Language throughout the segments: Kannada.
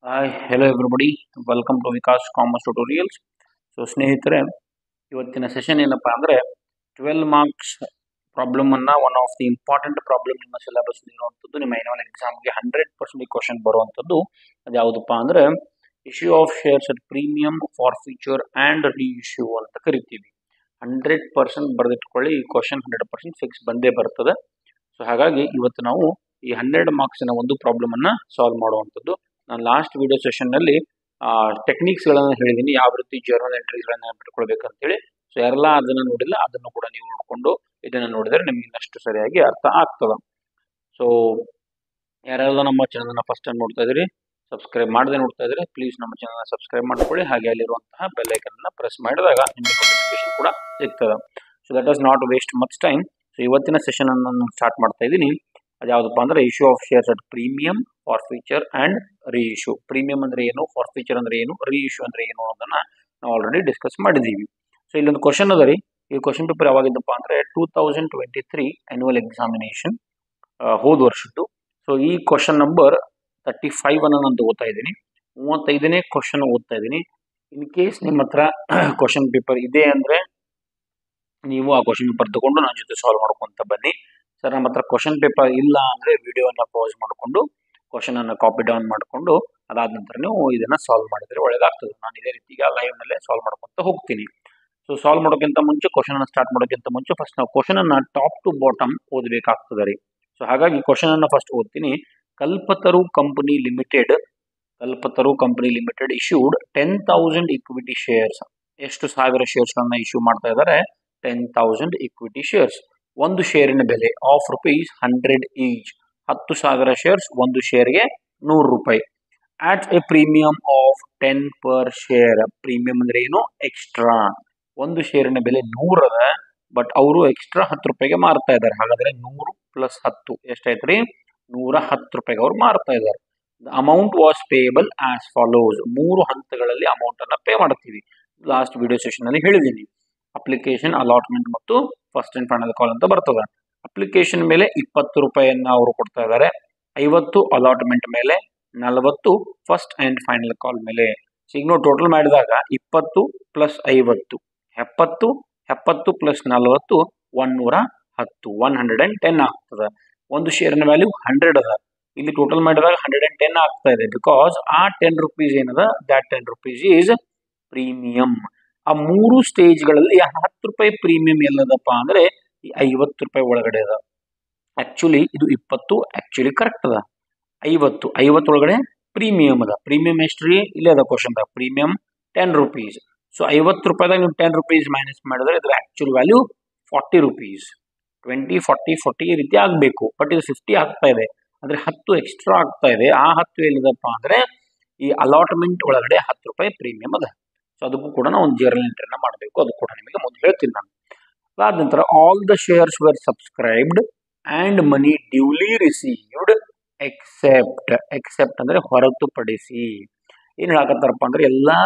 Hi hello everybody welcome to Vikas commerce tutorials. ಸ್ನೇಹಿತರೆ, ಇವತ್ತಿನ ಸೆಷನ್ ಏನಪ್ಪಾ ಅಂದರೆ 12 ಮಾರ್ಕ್ಸ್ ಪ್ರಾಬ್ಲಮನ್ನು one of the important problem ನಿಮ್ಮ ಸಿಲೆಬಸ್ ಇರುವಂಥದ್ದು, ನಿಮ್ಮ ಆ್ಯನ್ಯುವಲ್ ಎಕ್ಸಾಮ್ಗೆ 100% ಕ್ವಶನ್ ಬರುವಂಥದ್ದು. ಅದು ಯಾವುದಪ್ಪ ಅಂದರೆ issue of shares at premium, for future and reissue ಅಂತ ಕರಿತೀವಿ. 100% ಬರೆದಿಟ್ಕೊಳ್ಳಿ, ಈ ಕ್ವಶನ್ 100% ಫಿಕ್ಸ್ ಬಂದೇ ಬರ್ತದೆ. ಸೊ ಹಾಗಾಗಿ ಇವತ್ತು ನಾವು ಈ 100 ಮಾರ್ಕ್ಸಿನ ಒಂದು ಪ್ರಾಬ್ಲಮನ್ನು ಸಾಲ್ವ್ ಮಾಡುವಂಥದ್ದು. ನಾನು ಲಾಸ್ಟ್ ವಿಡಿಯೋ ಸೆಷನ್ನಲ್ಲಿ ಟೆಕ್ನಿಕ್ಸ್ಗಳನ್ನು ಹೇಳಿದ್ದೀನಿ, ಯಾವ ರೀತಿ ಜರ್ನಲ್ ಎಂಟ್ರೀಸ್ಗಳನ್ನು ಬಿಟ್ಕೊಳ್ಬೇಕಂತೇಳಿ. ಸೊ ಯಾರೆಲ್ಲ ಅದನ್ನು ನೋಡಿಲ್ಲ ಅದನ್ನು ಕೂಡ ನೀವು ನೋಡಿಕೊಂಡು ಇದನ್ನು ನೋಡಿದರೆ ನಿಮಗೆ ಇನ್ನಷ್ಟು ಸರಿಯಾಗಿ ಅರ್ಥ ಆಗ್ತದೆ. ಸೊ ಯಾರೆಲ್ಲ ನಮ್ಮ ಚಾನಲ್ನ ಫಸ್ಟ್ ಟೈಮ್ ನೋಡ್ತಾ ಇದ್ದೀರಿ, ಸಬ್ಸ್ಕ್ರೈಬ್ ಮಾಡದೆ ನೋಡ್ತಾ ಇದ್ದೀರಿ, ಪ್ಲೀಸ್ ನಮ್ಮ ಚಾನಲ್ನ ಸಬ್ಸ್ಕ್ರೈಬ್ ಮಾಡ್ಕೊಳ್ಳಿ. ಹಾಗೆ ಅಲ್ಲಿರುವಂತಹ ಬೆಲ್ ಐಕನ್ನ ಪ್ರೆಸ್ ಮಾಡಿದಾಗ ನಿಮಗೆ ನೋಟಿಫಿಕೇಶನ್ ಕೂಡ ಸಿಗ್ತದೆ. So that is not waste much time. So ಇವತ್ತಿನ ಸೆಷನ್ ಅನ್ನು ನಾನು ಸ್ಟಾರ್ಟ್ ಮಾಡ್ತಾ ಇದ್ದೀನಿ. ಅದು ಯಾವುದಪ್ಪ ಅಂದರೆ issue of shares at premium, for future and reissue. Premium ಅಂದರೆ ಏನು, ಫಾರ್ ಫ್ಯೂಚರ್ ಅಂದರೆ ಏನು, ರೀಇಶ್ಯೂ ಅಂದರೆ ಏನು ಅನ್ನೋದನ್ನು ನಾವು ಆಲ್ರೆಡಿ ಡಿಸ್ಕಸ್ ಮಾಡಿದ್ದೀವಿ. ಸೊ ಇಲ್ಲೊಂದು ಕ್ವಶನ್ ಅದ ರೀ. ಈ ಕ್ವಶನ್ ಪೇಪರ್ ಯಾವಾಗಿದ್ದಪ್ಪ ಅಂದರೆ 2023 ಆ್ಯನ್ಯುವಲ್ ಎಕ್ಸಾಮಿನೇಷನ್, ಹೋದ ವರ್ಷದ್ದು. ಸೊ ಈ ಕ್ವಶನ್ ನಂಬರ್ 35 ಅನ್ನು ನಾನು ಓದ್ತಾ ಇದ್ದೀನಿ. 35ನೇ ಕ್ವಶನ್ ಓದ್ತಾ ಇದ್ದೀನಿ. ಇನ್ ಕೇಸ್ ನಿಮ್ಮ ಹತ್ರ ಕ್ವಶನ್ ಪೇಪರ್ ಇದೆ ಅಂದರೆ ನೀವು ಆ ಕ್ವಶನ್ ಪೇಪರ್ ತಗೊಂಡು ನನ್ನ ಜೊತೆ ಸಾಲ್ವ್ ಮಾಡ್ಕೊಂತ ಬನ್ನಿ. ಸರ್ ನಮ್ಮ ಹತ್ರ ಕ್ವಶನ್ ಪೇಪರ್ ಇಲ್ಲ ಅಂದರೆ ವಿಡಿಯೋನ ಪಾಸ್ ಮಾಡಿಕೊಂಡು ಕ್ವಶನನ್ನು ಕಾಪಿ ಡೌನ್ ಮಾಡಿಕೊಂಡು ಅದಾದ ನಂತರ ನೀವು ಇದನ್ನು ಸಾಲ್ವ್ ಮಾಡಿದರೆ ಒಳ್ಳೆಯದಾಗ್ತದೆ. ನಾನು ಇದೇ ರೀತಿ ಈಗ ಲೈವ್ನಲ್ಲೇ ಸಾಲ್ವ್ ಮಾಡ್ಕೊತ ಹೋಗ್ತೀನಿ. ಸೊ ಸಾಲ್ವ್ ಮಾಡೋಕ್ಕಿಂತ ಮುಂಚೆ, ಕ್ವಶನನ್ನು ಸ್ಟಾರ್ಟ್ ಮಾಡೋಕ್ಕಿಂತ ಮುಂಚೆ ಫಸ್ಟ್ ನಾವು ಕ್ವಶನನ್ನು ಟಾಪ್ ಟು ಬಾಟಮ್ ಓದಬೇಕಾಗ್ತದೆ ರೀ. ಸೊ ಹಾಗಾಗಿ ಕ್ವಶನನ್ನು ಫಸ್ಟ್ ಓದ್ತೀನಿ. Kalpataru company limited issued 10,000 equity shares. ಎಷ್ಟು ಸಾವಿರ ಶೇರ್ಸ್ಗಳನ್ನ ಇಶ್ಯೂ ಮಾಡ್ತಾ ಇದ್ದಾರೆ? 10,000 ಇಕ್ವಿಟಿ ಶೇರ್ಸ್. ಒಂದು ಶೇರಿನ ಬೆಲೆ ಆಫ್ ₹100 ಈಚ್. 10,000 ಶೇರ್ಸ್, ಒಂದು ಶೇರ್ಗೆ 100 ರೂಪಾಯಿ. At a premium of 10 per share. Premium ಅಂದ್ರೆ ಏನು? ಎಕ್ಸ್ಟ್ರಾ. ಒಂದು ಶೇರಿನ ಬೆಲೆ 100 ಅದ, ಬಟ್ ಅವರು ಎಕ್ಸ್ಟ್ರಾ 10 ರೂಪಾಯಿಗೆ ಮಾರ್ತಾ ಇದ್ದಾರೆ. ಹಾಗಾದ್ರೆ 100 + 10 ಎಷ್ಟಾಯ್ತು ರೀ? 110 ರೂಪಾಯಿಗೆ ಅವ್ರು ಮಾರ್ತಾ ಇದ್ದಾರೆ. The amount was payable as follows. 3 ಹಂತಗಳಲ್ಲಿ ಅಮೌಂಟ್ ಅನ್ನ ಪೇ ಮಾಡ್ತೀವಿ. ಲಾಸ್ಟ್ ವಿಡಿಯೋ ಸೆಷನ್ ಅಲ್ಲಿ ಹೇಳಿದ್ದೀನಿ. ಅಪ್ಲಿಕೇಶನ್, ಅಲಾಟ್ಮೆಂಟ್ ಮತ್ತು ಫಸ್ಟ್ ಅಂಡ್ ಫೈನಲ್ ಕಾಲ್ ಅಂತ ಬರ್ತದೆ. ಅಪ್ಲಿಕೇಶನ್ ಮೇಲೆ 20 ರೂಪಾಯಿಯನ್ನ ಅವರು ಕೊಡ್ತಾ ಇದ್ದಾರೆ, 50 ಅಲಾಟ್ಮೆಂಟ್ ಮೇಲೆ, 40 ಫಸ್ಟ್ ಅಂಡ್ ಫೈನಲ್ ಕಾಲ್ ಮೇಲೆ. ಈಗ ಟೋಟಲ್ ಮಾಡಿದಾಗ 20 + 50 70, 70 + 40 110, 110 ಆಗ್ತದೆ. ಒಂದು ಶೇರಿನ ವ್ಯಾಲ್ಯೂ 100 ಅದ. ಇಲ್ಲಿ ಟೋಟಲ್ ಮಾಡಿದಾಗ 110 ಆಗ್ತಾ ಇದೆ. ಬಿಕಾಸ್ ಆ 10 ರೂಪೀಸ್ ಏನದ, ದ್ಯಾಟ್ 10 ರೂಪೀಸ್ ಈಸ್ ಪ್ರೀಮಿಯಂ. ಆ 3 ಸ್ಟೇಜ್ಗಳಲ್ಲಿ 10 ರೂಪಾಯಿ ಪ್ರೀಮಿಯಂ ಎಲ್ಲದಪ್ಪ ಅಂದ್ರೆ ಈ 50 ರೂಪಾಯಿ ಒಳಗಡೆ ಅದ. ಆಕ್ಚುಲಿ ಇದು 20 ಆಕ್ಚುಲಿ ಕರೆಕ್ಟ್ ಅದ. 50 ಒಳಗಡೆ ಪ್ರೀಮಿಯಂ ಅದ. ಪ್ರೀಮಿಯಂ ಎಷ್ಟು ರೀ? ಇಲ್ಲೇ ಅದ question the. Premium 10 rupees. So 50 ರೂಪಾಯಿದಾಗ ನೀವು 10 ರೂಪೀಸ್ ಮೈನಸ್ ಮಾಡಿದ್ರೆ ಇದ್ರ ಆಕ್ಚುಲ್ ವ್ಯಾಲ್ಯೂ 40 ರೂಪೀಸ್. 20, 40, 40 ಈ ರೀತಿ ಆಗಬೇಕು. ಬಟ್ ಇದು 50 ಆಗ್ತಾ ಇದೆ ಅಂದ್ರೆ 10 ಎಕ್ಸ್ಟ್ರಾ ಆಗ್ತಾ ಇದೆ. ಆ 10 ಎಲ್ಲಿದಪ್ಪ ಅಂದ್ರೆ ಈ ಅಲಾಟ್ಮೆಂಟ್ ಒಳಗಡೆ 10 ರೂಪಾಯಿ ಪ್ರೀಮಿಯಂ ಅದ. ಸೊ ಅದಕ್ಕೂ ಕೂಡ ನಾವು ಒಂದು ಜರ್ನಲ್ ಎಂಟ್ರಿನ ಮಾಡಬೇಕು. ಅದು ಕೂಡ ನಿಮಗೆ ಮುಂದೆ ಹೇಳ್ತೀನಿ ನಾನು. ಅದಾದ ನಂತರ all the shares were subscribed and money duly received except ಅಂದ್ರೆ ಹೊರತುಪಡಿಸಿ. ಏನು ಹೇಳಕತ್ತಾರಪ್ಪ ಅಂದ್ರೆ ಎಲ್ಲಾ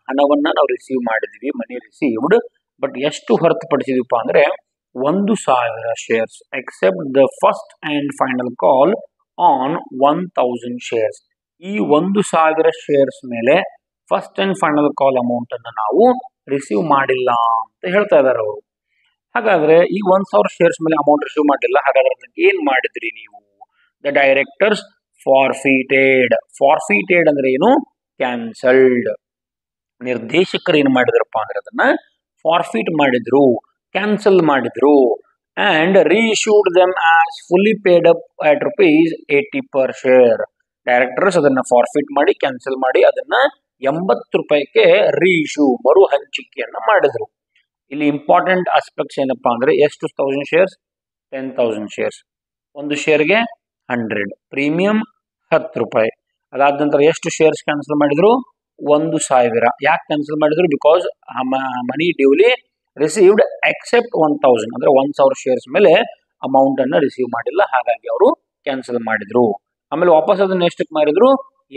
ಹಣವನ್ನ ನಾವು ರಿಸೀವ್ ಮಾಡಿದ್ವಿ, ಮನಿ ರಿಸೀವ್ಡ್. ಬಟ್ ಎಷ್ಟು ಹೊರತುಪಡಿಸಿದ್ವಿಪ್ಪ ಅಂದ್ರೆ 1,000 shares. Except the first and final call on 1,000 shares. ಈ 1,000 ಶೇರ್ಸ್ ಮೇಲೆ first and final call amount ಅನ್ನು ನಾವು ರಿಸೀವ್ ಮಾಡಿಲ್ಲ ಅಂತ ಹೇಳ್ತಾ ಇದ್ದಾರೆ ಅವರು. ಹಾಗಾದ್ರೆ ಈ 1,000 ಶೇರ್ಸ್ ಮೇಲೆ ಅಮೌಂಟ್ ರಿಸೀವ್ ಮಾಡಿಲ್ಲ. ಹಾಗಾದ್ರೆ ಏನ್ ಮಾಡಿದ್ರಿ ನೀವು? ದ ಡೈರೆಕ್ಟರ್ಸ್ ಫಾರ್ಫಿಟೆಡ್ ಅಂದ್ರೆ ಏನು? ಕ್ಯಾನ್ಸಲ್ಡ್. ನಿರ್ದೇಶಕರು ಏನ್ ಮಾಡಿದ್ರಪ್ಪ ಅಂದ್ರೆ ಅದನ್ನ ಫಾರ್ಫಿಟ್ ಮಾಡಿದ್ರು, ಕ್ಯಾನ್ಸಲ್ ಮಾಡಿದ್ರು. And reissued them as fully paid up at ₹80 per share. Directors ಅದನ್ನ ಫಾರ್ಫಿಟ್ ಮಾಡಿ, ಕ್ಯಾನ್ಸಲ್ ಮಾಡಿ, ಅದನ್ನ 80 ರೂಪಾಯಿಗೆ ರೀಇಶ್ಯೂ, ಮರು ಹಂಚಿಕೆಯನ್ನ ಮಾಡಿದ್ರು. ಇಲ್ಲಿ ಇಂಪಾರ್ಟೆಂಟ್ ಆಸ್ಪೆಕ್ಟ್ಸ್ ಏನಪ್ಪಾ ಅಂದ್ರೆ ಎಷ್ಟು 1000 ಶೇರ್ಸ್? 10,000 ಶೇರ್ಸ್. ಒಂದು ಶೇರ್ಗೆ 100, ಪ್ರೀಮಿಯಂ 10 ರೂಪಾಯಿ. ಅದಾದ ನಂತರ ಎಷ್ಟು ಶೇರ್ಸ್ ಕ್ಯಾನ್ಸಲ್ ಮಾಡಿದ್ರು? 1,000. ಯಾಕೆ ಕ್ಯಾನ್ಸಲ್ ಮಾಡಿದ್ರು? Because money duly received except 1,000 ಅಂದ್ರೆ 1,000 ಶೇರ್ಸ್ ಮೇಲೆ ಅಮೌಂಟ್ ಅನ್ನ ರಿಸೀವ್ ಮಾಡಿಲ್ಲ, ಹಾಗಾಗಿ ಅವರು ಕ್ಯಾನ್ಸಲ್ ಮಾಡಿದ್ರು. ಆಮೇಲೆ ವಾಪಸ್ ಅದನ್ನ ಎಷ್ಟಕ್ಕೆ ಮಾರಿದ್ರು?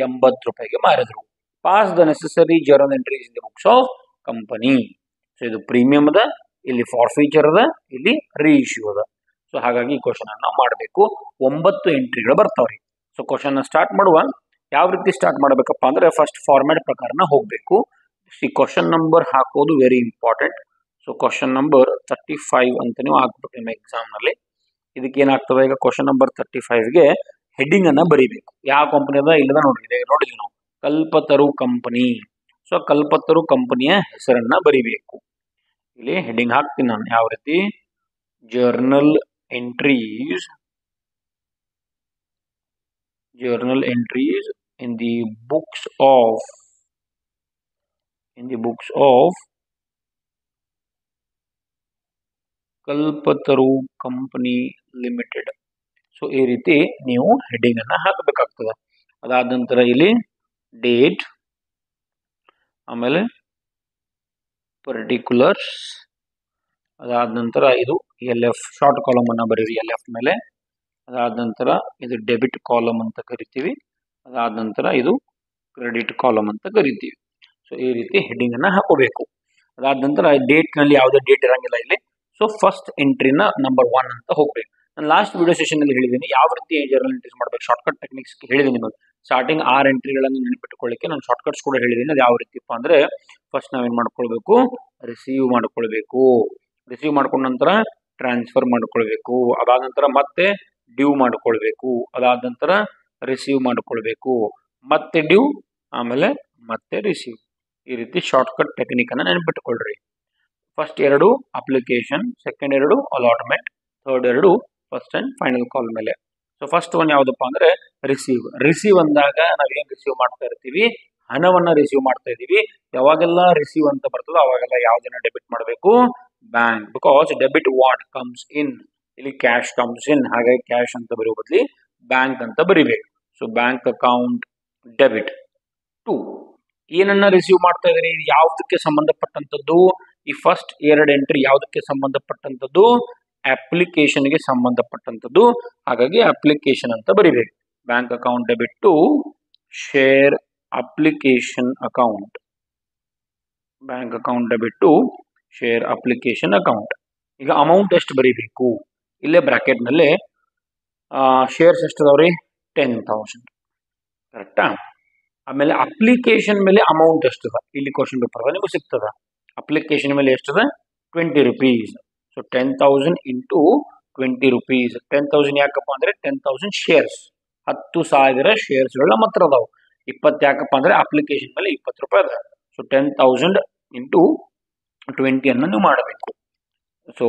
80 ರೂಪಾಯಿಗೆ ಮಾರಿದ್ರು. Pass the necessary journal entries in the books of company. So ಇದು ಪ್ರೀಮಿಯಂ ಅದ, ಇಲ್ಲಿ ಫಾರ್ಫೀಚರ್ ಅದ, ಇಲ್ಲಿ ರೀಇಶ್ಯೂ ಅದ. ಸೊ ಹಾಗಾಗಿ ಈ ಕ್ವಶನ್ ಅನ್ನ ಮಾಡಬೇಕು. 9 ಎಂಟ್ರಿಗಳು ಬರ್ತಾವ್ರಿ. ಸೊ ಕ್ವಶನ್ ಸ್ಟಾರ್ಟ್ ಮಾಡುವ. ಯಾವ ರೀತಿ ಸ್ಟಾರ್ಟ್ ಮಾಡಬೇಕಪ್ಪ ಅಂದ್ರೆ ಫಸ್ಟ್ ಫಾರ್ಮ್ಯಾಟ್ ಪ್ರಕಾರನ ಹೋಗಬೇಕು. ಈ ಕ್ವಶನ್ ನಂಬರ್ ಹಾಕೋದು very important. So question number 35 ಅಂತ ನೀವು ಹಾಕ್ಬೇಕು ನಿಮ್ಮ ಎಕ್ಸಾಮ್ ನಲ್ಲಿ. ಇದಕ್ಕೆ ಏನಾಗ್ತದೆ, ಈಗ ಕ್ವಶನ್ ನಂಬರ್ 35ಗೆ ಹೆಡ್ಡಿಂಗ್ ಅನ್ನ ಬರೀಬೇಕು. ಯಾವ ಕಂಪನಿ ಅದ ಇಲ್ಲದ ನೋಡಿದ್ವಿ ನಾವು, ಕಲ್ಪತರು ಕಂಪನಿ. ಸೊ ಕಲ್ಪತರು ಕಂಪನಿಯ ಹೆಸರನ್ನ ಬರೀಬೇಕು. ಇಲ್ಲಿ ಹೆಡ್ಡಿಂಗ್ ಹಾಕ್ತೀನಿ ನಾನು ಯಾವ ರೀತಿ, journal entries in the books of Kalpataru company limited. So ಈ ರೀತಿ ನೀವು ಹೆಡ್ಡಿಂಗ್ ಅನ್ನ ಹಾಕಬೇಕಾಗ್ತದೆ. ಅದಾದ ನಂತರ ಇಲ್ಲಿ ಡೇಟ್, ಆಮೇಲೆ ಪರ್ಟಿಕ್ಯುಲರ್ಸ್, ಅದಾದ ನಂತರ ಇದು LF ಶಾರ್ಟ್ ಕಾಲಮ್ ಅನ್ನ ಬರೀರಿ LF ಮೇಲೆ. ಅದಾದ ನಂತರ ಇದು ಡೆಬಿಟ್ ಕಾಲಮ್ ಅಂತ ಕರಿತೀವಿ. ಅದಾದ ನಂತರ ಇದು ಕ್ರೆಡಿಟ್ ಕಾಲಮ್ ಅಂತ ಕರಿತೀವಿ. ಸೊ ಈ ರೀತಿ ಹೆಡ್ಡಿಂಗ್ ಅನ್ನ ಹಾಕೋಬೇಕು. ಅದಾದ ನಂತರ ಡೇಟ್ ನಲ್ಲಿ ಯಾವುದೇ ಡೇಟ್ ಇರಂಗಿಲ್ಲ ಇಲ್ಲಿ. ಸೊ ಫಸ್ಟ್ ಎಂಟ್ರಿನ ನಂಬರ್ 1 ಅಂತ ಹೋಗ್ಬೇಕು. ನಾನು ಲಾಸ್ಟ್ ವಿಡಿಯೋ ಸೆಷನ್ ಅಲ್ಲಿ ಹೇಳಿದ್ದೀನಿ ಯಾವ ರೀತಿ ಜರ್ನಲ್ ಎಂಟ್ರೀಸ್ ಮಾಡಬೇಕು, ಶಾರ್ಟ್ಕಟ್ ಟೆಕ್ನಿಕ್ಸ್ ಹೇಳಿದ್ದೀನಿ ನಿಮಗೆ. ಸ್ಟಾರ್ಟಿಂಗ್ 6 ಎಂಟ್ರಿಗಳನ್ನು ನೆನಪಿಟ್ಟುಕೊಳ್ಳಿಕ್ಕೆ ನಾನು ಶಾರ್ಟ್ಕಟ್ಸ್ ಕೂಡ ಹೇಳಿದ್ದೀನಿ. ಅದು ಯಾವ ರೀತಿಪ್ಪ ಅಂದ್ರೆ, ಫಸ್ಟ್ ನಾವೇನ್ ಮಾಡ್ಕೊಳ್ಬೇಕು, ರಿಸೀವ್ ಮಾಡ್ಕೊಳ್ಬೇಕು. ರಿಸೀವ್ ಮಾಡ್ಕೊಂಡ ನಂತರ ಟ್ರಾನ್ಸ್ಫರ್ ಮಾಡ್ಕೊಳ್ಬೇಕು. ಅದಾದ ನಂತರ ಮತ್ತೆ ಡ್ಯೂ ಮಾಡ್ಕೊಳ್ಬೇಕು. ಅದಾದ ನಂತರ ರಿಸೀವ್ ಮಾಡ್ಕೊಳ್ಬೇಕು, ಮತ್ತೆ ಡ್ಯೂ, ಆಮೇಲೆ ಮತ್ತೆ ರಿಸೀವ್. ಈ ರೀತಿ ಶಾರ್ಟ್ಕಟ್ ಟೆಕ್ನಿಕ್ ಅನ್ನ ನೆನಪಿಟ್ಟುಕೊಳ್ರಿ. First 2 application, second 2 allotment, third 2 first and final call ಮೇಲೆ. ಸೊ ಫಸ್ಟ್ ಒನ್ ಯಾವ್ದಪ್ಪ ಅಂದ್ರೆ ರಿಸೀವ್. ರಿಸೀವ್ ಅಂದಾಗ ನಾವೇನ್ ರಿಸೀವ್ ಮಾಡ್ತಾ ಇರ್ತೀವಿ, ಹಣವನ್ನ ರಿಸೀವ್ ಮಾಡ್ತಾ ಇದೀವಿ. ಯಾವಾಗೆಲ್ಲ ರಿಸೀವ್ ಅಂತ ಬರ್ತದೋ ಅವಾಗೆಲ್ಲ ಯಾವ್ದನ್ನ ಡೆಬಿಟ್ ಮಾಡಬೇಕು, bank. Because debit what comes ಇನ್, ಇಲ್ಲಿ ಕ್ಯಾಶ್ ಕಮ್ಸ್ ಇನ್. ಹಾಗಾಗಿ ಕ್ಯಾಶ್ ಅಂತ ಬರೆಯುವ ಬದಲಿ ಬ್ಯಾಂಕ್ ಅಂತ ಬರಿಬೇಕು. So bank account debit to. ಏನನ್ನ ರಿಸೀವ್ ಮಾಡ್ತಾ ಇದ್ರಿ, ಯಾವ್ದಕ್ಕೆ ಸಂಬಂಧಪಟ್ಟಂತದ್ದು, ಈ ಫಸ್ಟ್ 2 ಎಂಟ್ರಿ ಯಾವ್ದಕ್ಕೆ ಸಂಬಂಧಪಟ್ಟಂತದ್ದು, ಅಪ್ಲಿಕೇಶನ್ಗೆ ಸಂಬಂಧಪಟ್ಟಂತದ್ದು. ಹಾಗಾಗಿ ಅಪ್ಲಿಕೇಶನ್ ಅಂತ ಬರಿಬೇಕು. Bank account debit to share application account. Bank account debit to share application account. ಈಗ ಅಮೌಂಟ್ ಎಷ್ಟು ಬರೀಬೇಕು, ಇಲ್ಲೇ ಬ್ರಾಕೆಟ್ ನಲ್ಲಿ ಶೇರ್ಸ್ ಎಷ್ಟು ಅದಾವ್ರಿ, 10,000. ಕರೆಕ್ಟಾ. ಆಮೇಲೆ ಅಪ್ಲಿಕೇಶನ್ ಮೇಲೆ ಅಮೌಂಟ್ ಎಷ್ಟದ, ಇಲ್ಲಿ ಕ್ವಶನ್ ಪೇಪರ್ ನಿಮಗೆ ಸಿಗ್ತದ. ಅಪ್ಲಿಕೇಶನ್ ಮೇಲೆ ಎಷ್ಟದ, 20 ರೂಪೀಸ್. So 10,000 into 20 rupees. 10,000 ಯಾಕಪ್ಪ ಅಂದ್ರೆ 10,000 ಶೇರ್ಸ್, 10,000 ಶೇರ್ಸ್ಗಳು ನಮ್ಮ ಹತ್ರ ಅದಾವ. 20 ಯಾಕಪ್ಪ ಅಂದ್ರೆ ಅಪ್ಲಿಕೇಶನ್ ಮೇಲೆ 20 ರೂಪಾಯಿ ಅದ. ಸೊ 10,000 ಇಂಟು 20 ಅನ್ನು ನೀವು ಮಾಡಬೇಕು. ಸೊ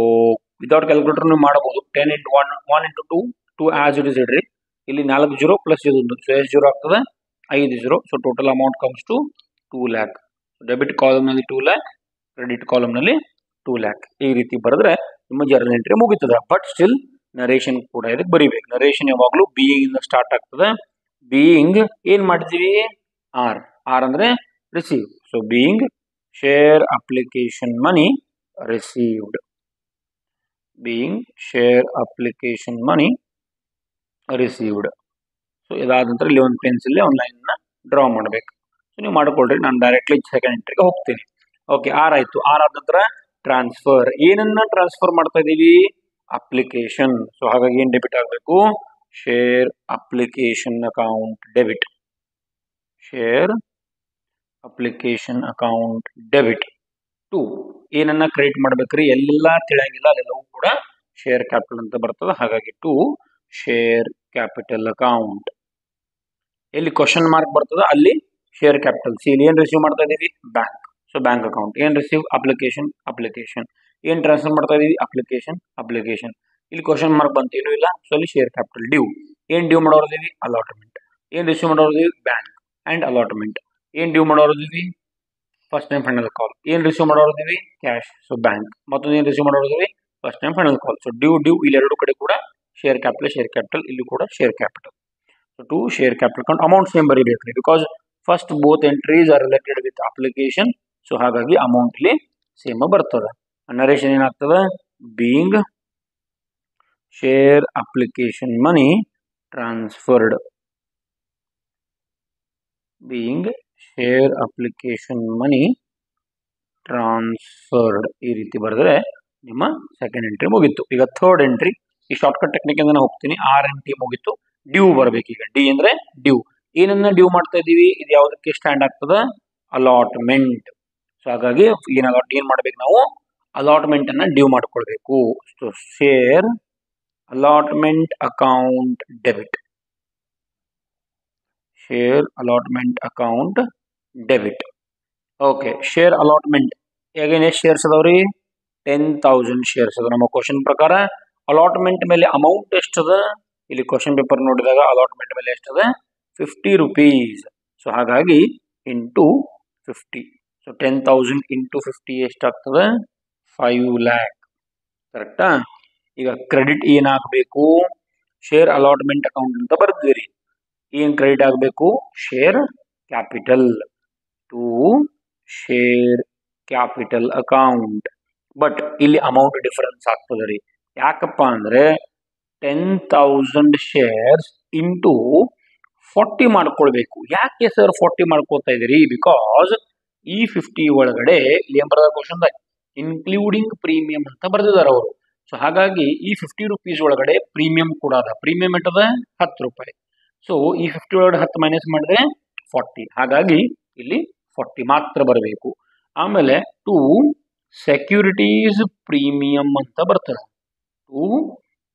ವಿದೌಟ್ ಕ್ಯಾಲ್ಕುಲೇಟರ್ ನೀವು ಮಾಡಬಹುದು. 10 into 1 into 2 as it is ಇಡ್ರಿ. ಇಲ್ಲಿ 4 0 ಪ್ಲಸ್ ಇದೊಂದು, ಸೊ ಎಷ್ಟು 0 ಆಗ್ತದೆ, 5 0. So total amount comes to 2 lakh. Debit column ನಲ್ಲಿ 2 lakh, ಕ್ರೆಡಿಟ್ ಕಾಲಮ್ ನಲ್ಲಿ 2 lakh. ಈ ರೀತಿ ಬರೆದ್ರೆ ನಿಮ್ಮ ಜರ್ನಲ್ ಎಂಟ್ರಿ ಮುಗಿತದ. ಬಟ್ ಸ್ಟಿಲ್ ನರೇಷನ್ ಕೂಡ ಇದಕ್ಕೆ ಬರಿಬೇಕು. ನರೇಷನ್ ಯಾವಾಗಲೂ ಬೀಯಿಂಗ್ ಇಂದ ಸ್ಟಾರ್ಟ್ ಆಗ್ತದೆ. ಬೀಯಿಂಗ್ ಏನ್ ಮಾಡಿದೀವಿ, ಆರ್ ಅಂದ್ರೆ receive. So being share application money received. Being share application money received. So ಇದಾದ ನಂತರ ಇಲ್ಲಿ ಒಂದು ಪೆನ್ಸಿಲ್ ಒಂದು ಲೈನ್ ಡ್ರಾ ಮಾಡಬೇಕು. ಸೊ ನೀವು ಮಾಡ್ಕೊಳ್ರಿ. ನಾನು ಡೈರೆಕ್ಟ್ಲಿ ಸೆಕೆಂಡ್ ಎಂಟ್ರಿಗೆ ಹೋಗ್ತೀನಿ. ಓಕೆ, ಆರ್ ಆಯ್ತು. ಆರ್ ಆದ ನಂತರ ಟ್ರಾನ್ಸ್ಫರ್. ಏನನ್ನ ಟ್ರಾನ್ಸ್ಫರ್ ಮಾಡ್ತಾ ಇದೀವಿ, ಅಪ್ಲಿಕೇಶನ್. ಸೊ ಹಾಗಾಗಿ ಏನ್ ಡೆಬಿಟ್ ಆಗಬೇಕು, share application account debit. Share application account debit to. ಏನನ್ನ ಕ್ರಿಯೇಟ್ ಮಾಡ್ಬೇಕ್ರಿ, ಎಲ್ಲ ತಿಳಿಯಂಗಿಲ್ಲ, ಅಲ್ಲೆಲ್ಲವೂ ಕೂಡ ಶೇರ್ ಕ್ಯಾಪಿಟಲ್ ಅಂತ ಬರ್ತದೆ. ಹಾಗಾಗಿ ಟು ಶೇರ್ ಕ್ಯಾಪಿಟಲ್ ಅಕೌಂಟ್. ಎಲ್ಲಿ ಕ್ವಶನ್ ಮಾರ್ಕ್ ಬರ್ತದ ಅಲ್ಲಿ ಶೇರ್ ಕ್ಯಾಪಿಟಲ್. ಸಿ ಇಲ್ಲಿ ಏನ್ ರಿಸೀವ್ ಮಾಡ್ತಾ ಇದೀವಿ, ಬ್ಯಾಂಕ್. So bank account. ಏನ್ ರಿಸೀವ್, ಅಪ್ಲಿಕೇಶನ್. ಏನ್ ಟ್ರಾನ್ಸ್ಫರ್ ಮಾಡ್ತಾ ಇದೀವಿ, ಅಪ್ಲಿಕೇಶನ್. ಇಲ್ಲಿ ಕ್ವಶನ್ ಮಾರ್ಕ್ ಬಂತು, ಏನೂ ಇಲ್ಲ. ಸೊ ಅಲ್ಲಿ ಶೇರ್ ಕ್ಯಾಪಿಟಲ್. ಡ್ಯೂ. ಏನ್ ಡ್ಯೂ ಮಾಡೋದಿವಿ, ಅಲಾಟ್ಮೆಂಟ್. ಏನ್ ರಿಸೀವ್ ಮಾಡೋದಿವಿ, ಬ್ಯಾಂಕ್ ಅಂಡ್ ಅಲಾಟ್ಮೆಂಟ್. ಏನ್ ಡ್ಯೂ ಮಾಡೋದಿವಿ, ಫಸ್ಟ್ ಟೈಮ್ ಫೈನಲ್ ಕಾಲ್. ಏನ್ ರಿಸೀವ್ ಮಾಡೋದಿವಿ, ಕ್ಯಾಶ್. So bank. ಮತ್ತೊಂದು ಏನ್ ರಿಸೀವ್ ಮಾಡೋದಿವಿ, first time final call. So due ಇಲ್ಲಿ ಎರಡು ಕಡೆ ಕೂಡ ಶೇರ್ ಕ್ಯಾಪಿಟಲ್, ಇಲ್ಲಿ ಕೂಡ share capital. So to share capital account. Amount same ಬರೀಬೇಕ್ರಿ, because first both entries are related with application. So ಹಾಗಾಗಿ ಅಮೌಂಟ್ ಇಲ್ಲಿ ಸೇಮ್ ಬರ್ತದ. ನರೇಷನ್ ಏನಾಗ್ತದ, being share application money transferred. Being share application money transferred. ಈ ರೀತಿ ಬರೆದ್ರೆ ನಿಮ್ಮ ಸೆಕೆಂಡ್ ಎಂಟ್ರಿ ಮುಗಿತು. ಈಗ ಥರ್ಡ್ ಎಂಟ್ರಿ ಈ ಶಾರ್ಟ್ಕಟ್ ಟೆಕ್ನಿಕ್ ಇಂದ ಹೋಗ್ತೀನಿ. ಆರ್ ಎಂಟ್ರಿ ಮುಗಿತು. ಡ್ಯೂ ಬರಬೇಕು. ಈಗ ಡಿ ಅಂದ್ರೆ ಡ್ಯೂ. ಏನನ್ನ ಡ್ಯೂ ಮಾಡ್ತಾ ಇದೀವಿ, ಇದು ಯಾವುದಕ್ಕೆ ಸ್ಟ್ಯಾಂಡ್ ಆಗ್ತದ, ಅಲಾಟ್ಮೆಂಟ್. ಸೊ ಹಾಗಾಗಿ ಏನ್ ಮಾಡ್ಬೇಕು ನಾವು, ಅಲಾಟ್ಮೆಂಟ್ ಅನ್ನ ಡ್ಯೂ ಮಾಡ್ಕೊಳ್ಬೇಕು. So share allotment account debit, share allotment account debit. Okay, share allotment ಹೇಗೇನೆ ಶೇರ್ಸ್ ಅದಾವ್ರಿ, 10,000 ಶೇರ್ಸ್ ಅದ. ನಮ್ಮ ಕ್ವಶನ್ ಪ್ರಕಾರ ಅಲಾಟ್ಮೆಂಟ್ ಮೇಲೆ ಅಮೌಂಟ್ ಎಷ್ಟದ, ಇಲ್ಲಿ ಕ್ವಶನ್ ಪೇಪರ್ ನೋಡಿದಾಗ ಅಲಾಟ್ಮೆಂಟ್ ಮೇಲೆ ಎಷ್ಟದ, 50 rupees. ಸೊ ಹಾಗಾಗಿ ಇಂಟು 50. ಸೊ 10,000 ಇಂಟು 50 ಎಷ್ಟಾಗ್ತದೆ, 5 lakh. ಕರೆಕ್ಟಾ? ಈಗ ಕ್ರೆಡಿಟ್ ಏನಾಗಬೇಕು, ಶೇರ್ ಅಲಾಟ್ಮೆಂಟ್ ಅಕೌಂಟ್ ಅಂತ ಬರ್ದಿರಿ. ಏನ್ ಕ್ರೆಡಿಟ್ ಆಗಬೇಕು, share capital to share capital account. But ಇಲ್ಲಿ ಅಮೌಂಟ್ ಡಿಫರೆನ್ಸ್ ಆಗ್ತದೆ ರೀ. ಯಾಕಪ್ಪ ಅಂದ್ರೆ 10,000 ಶೇರ್ಸ್ ಇಂಟು 40 ಮಾಡ್ಕೊಳ್ಬೇಕು. ಯಾಕೆ ಸರ್ 40 ಮಾಡ್ಕೋತಾ ಇದೀರಿ, ಬಿಕಾಸ್ ಈ 50 ಒಳಗಡೆ ಏನ್ ಬರದ ಕ್ವಶನ್ ಇನ್ಕ್ಲೂಡಿಂಗ್ ಪ್ರೀಮಿಯಂ ಅಂತ ಬರ್ದಿದ್ದಾರೆ ಅವರು. ಸೊ ಹಾಗಾಗಿ ಈ 50 rupees ಒಳಗಡೆ ಪ್ರೀಮಿಯಂ ಕೂಡ ಅದ. ಪ್ರೀಮಿಯಂ ಎಟ್ಟದ, 10 ರೂಪಾಯಿ. ಸೊ ಈ 50 ಒಳಗಡೆ 10 ಮೈನಸ್ ಮಾಡಿದ್ರೆ 40. ಹಾಗಾಗಿ ಇಲ್ಲಿ 40 ಮಾತ್ರ ಬರಬೇಕು. ಆಮೇಲೆ ಟು ಸೆಕ್ಯೂರಿಟೀಸ್ ಪ್ರೀಮಿಯಂ ಅಂತ ಬರ್ತದೆ, ಟು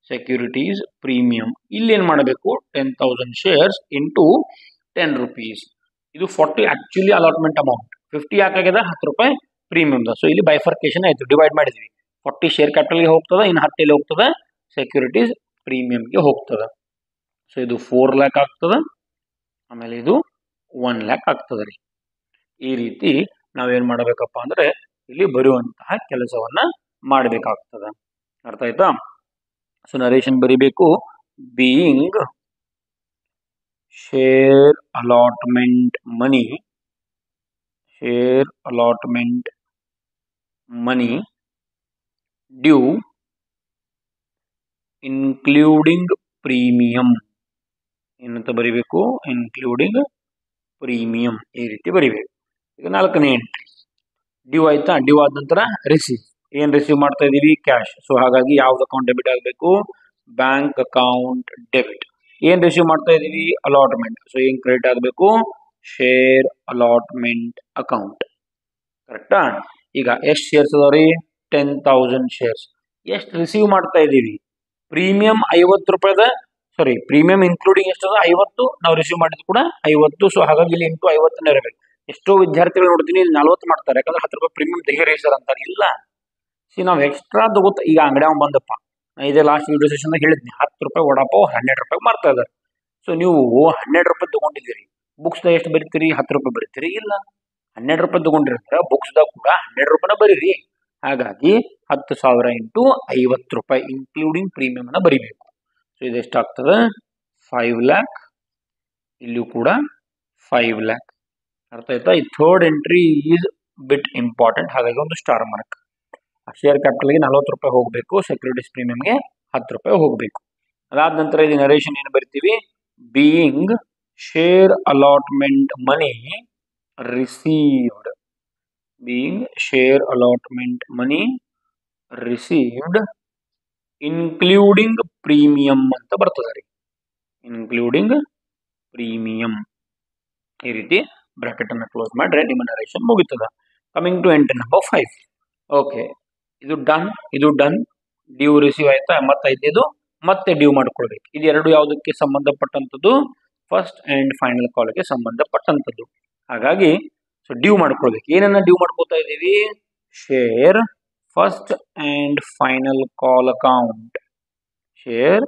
ಸೆಕ್ಯೂರಿಟೀಸ್ ಪ್ರೀಮಿಯಂ. ಇಲ್ಲಿ ಏನ್ ಮಾಡಬೇಕು, 10,000 ಶೇರ್ಸ್ ಇಂಟು 10 rupees. ಇದು 40 ಆಕ್ಚುಲಿ ಅಲಾಟ್ಮೆಂಟ್ ಅಮೌಂಟ್, 50 ಯಾಕಾಗಿದೆ, 10 ರೂಪಾಯಿ ಪ್ರೀಮಿಯಂ. ಸೊ ಇಲ್ಲಿ ಬೈಫರ್ಕೇಶನ್ ಆಯ್ತು, ಡಿವೈಡ್ ಮಾಡಿದ್ವಿ. 40 ಶೇರ್ ಕ್ಯಾಪಿಟಲ್ಗೆ ಹೋಗ್ತದೆ, ಇನ್ನು 10 ಎಲ್ಲಿ ಹೋಗ್ತದೆ, ಸೆಕ್ಯೂರಿಟೀಸ್ ಪ್ರೀಮಿಯಂಗೆ ಹೋಗ್ತದೆ. ಸೊ ಇದು 4 lakh ಆಗ್ತದೆ, ಆಮೇಲೆ ಇದು 1 lakh ಆಗ್ತದೆ ರೀ. ಈ ರೀತಿ ನಾವೇನ್ ಮಾಡಬೇಕಪ್ಪ ಅಂದ್ರೆ ಇಲ್ಲಿ ಬರುವಂತಹ ಕೆಲಸವನ್ನ ಮಾಡಬೇಕಾಗ್ತದೆ. ಅರ್ಥ ಆಯ್ತಾ? ಸೊ ನರೇಶನ್ ಬರಿಬೇಕು, being share allotment money, share allotment money due including premium. ಏನಂತ ಬರಿಬೇಕು, ಇನ್ಕ್ಲೂಡಿಂಗ್ ಪ್ರೀಮಿಯಂ. ಈ ರೀತಿ ಬರಿಬೇಕು. ಈಗ 4ನೇ ಎಂಟ್ರಿ ಡ್ಯೂ ಆಯ್ತಾ. ಡ್ಯೂ ಆದ ನಂತರ ರಿಸೀವ್. ಏನ್ ರಿಸೀವ್ ಮಾಡ್ತಾ ಇದೀವಿ, ಕ್ಯಾಶ್. ಸೊ ಹಾಗಾಗಿ ಯಾವ್ದು ಅಕೌಂಟ್ ಡೆಬಿಟ್ ಆಗಬೇಕು, ಬ್ಯಾಂಕ್ ಅಕೌಂಟ್ ಡೆಬಿಟ್. ಏನ್ ರಿಸೀವ್ ಮಾಡ್ತಾ ಇದೀವಿ, ಅಲಾಟ್ಮೆಂಟ್. ಸೊ ಏನ್ ಕ್ರೆಡಿಟ್ ಆಗಬೇಕು, ಶೇರ್ ಅಲಾಟ್ಮೆಂಟ್ ಅಕೌಂಟ್. ಕರೆಕ್ಟಾ? ಈಗ ಎಷ್ಟು ಶೇರ್ಸ್ ಅದಾವ್ರಿ, 10,000 ಶೇರ್ಸ್. ಎಷ್ಟು ರಿಸೀವ್ ಮಾಡ್ತಾ ಇದೀವಿ, ಪ್ರೀಮಿಯಂ 50 ರೂಪಾಯಿದ, ಸಾರಿ ಪ್ರೀಮಿಯಂ ಇನ್ಕ್ಲೂಡಿಂಗ್ ಎಷ್ಟದ, 50. ನಾವು ರಿಸೀವ್ ಮಾಡಿದ್ದು ಕೂಡ 50. ಸೊ ಹಾಗಾಗಿ ಇಲ್ಲಿ ಇಂಟು 50 ಇರಬೇಕು. ಎಷ್ಟೋ ವಿದ್ಯಾರ್ಥಿಗಳು ನೋಡ್ತೀನಿ ಇಲ್ಲಿ 40 ಮಾಡ್ತಾರೆ, ಯಾಕಂದ್ರೆ 10 ರೂಪಾಯಿ ಪ್ರೀಮಿಯಂ ತೆಗೀರಿ ಸರ್ ಅಂತಾರೆ. ಇಲ್ಲ, ನಾವು ಎಕ್ಸ್ಟ್ರಾ ತಗೋತ. ಈಗ ಅಂಗಡಿ ಅವ್ನು ಬಂದಪ್ಪ, ಇದೇ ಲಾಸ್ಟ್ ವಿಡಿಯೋ ಸೆಷನ್ ಹೇಳಿದ್ನಿ, 10 ರೂಪಾಯಿ ವಡಾಪಾವ್ 12 ರೂಪಾಯಿ ಮಾರ್ತಾ ಇದ್ದಾರೆ. ಸೊ ನೀವು 12 ರೂಪಾಯಿ ತಗೊಂಡಿದ್ದೀರಿ, ಬುಕ್ಸ್ದಾಗ ಎಷ್ಟು ಬರೀತೀರಿ, 10 ರೂಪಾಯಿ ಬರೀತೀರಿ. ಇಲ್ಲ, 12 ರೂಪಾಯಿ ತಗೊಂಡಿರ್ತಾರೆ, ಬುಕ್ಸ್ದಾಗ ಕೂಡ 12 ರೂಪಾಯಿನ ಬರೀರಿ. ಹಾಗಾಗಿ 10,000 ಇಂಟು 50 ರೂಪಾಯಿ ಇನ್ಕ್ಲೂಡಿಂಗ್ ಪ್ರೀಮಿಯಂ ಅನ್ನ ಬರಿಬೇಕು. ಸೊ ಇದೆಷ್ಟಾಗ್ತದೆ, 5 lakh. ಇಲ್ಲಿಯೂ ಕೂಡ 5 lakh. ಅರ್ಥ ಆಯ್ತಾ? ಈ third entry is bit important, ಹಾಗಾಗಿ ಒಂದು ಸ್ಟಾರ್ ಮಾರ್ಕ್. ಶೇರ್ ಕ್ಯಾಪಿಟಲ್ಗೆ 40 ರೂಪಾಯಿ ಹೋಗಬೇಕು, ಸೆಕ್ಯೂರಿಟೀಸ್ ಪ್ರೀಮಿಯಂಗೆ 10 ರೂಪಾಯಿ ಹೋಗಬೇಕು. ಅದಾದ ನಂತರ ಇಲ್ಲಿ ನರೇಶನ್ ಏನು ಬರಿತೀವಿ, being share allotment money received, being share allotment money received including premium ಅಂತ ಬರ್ತದೆ ರೀ, ಇನ್ಕ್ಲೂಡಿಂಗ್ ಪ್ರೀಮಿಯಂ. ಈ ರೀತಿ ಬ್ರಾಕೆಟ್ ಅನ್ನು ಕ್ಲೋಸ್ ಮಾಡ್ರೆ ನಿಮ್ಮ ನರೇಶನ್ ಮುಗಿತದ. Coming to entry number 5. Okay, ಇದು ಡನ್, ಇದು ಡನ್. ಡ್ಯೂ ರಿಸೀವ್ ಆಯ್ತಾ, ಮತ್ತೆ ಐದನೇದು ಮತ್ತೆ ಡ್ಯೂ ಮಾಡ್ಕೊಳ್ಬೇಕು. ಇದು ಎರಡು ಯಾವುದಕ್ಕೆ ಸಂಬಂಧಪಟ್ಟಂಥದ್ದು, ಫಸ್ಟ್ ಅಂಡ್ ಫೈನಲ್ ಕಾಲ್ಗೆ ಸಂಬಂಧಪಟ್ಟಂಥದ್ದು. ಹಾಗಾಗಿ ಸೊ ಡ್ಯೂ ಮಾಡ್ಕೊಳ್ಬೇಕು. ಏನನ್ನ ಡ್ಯೂ ಮಾಡ್ಕೋತಾ ಇದ್ದೀವಿ, share first and final call account, share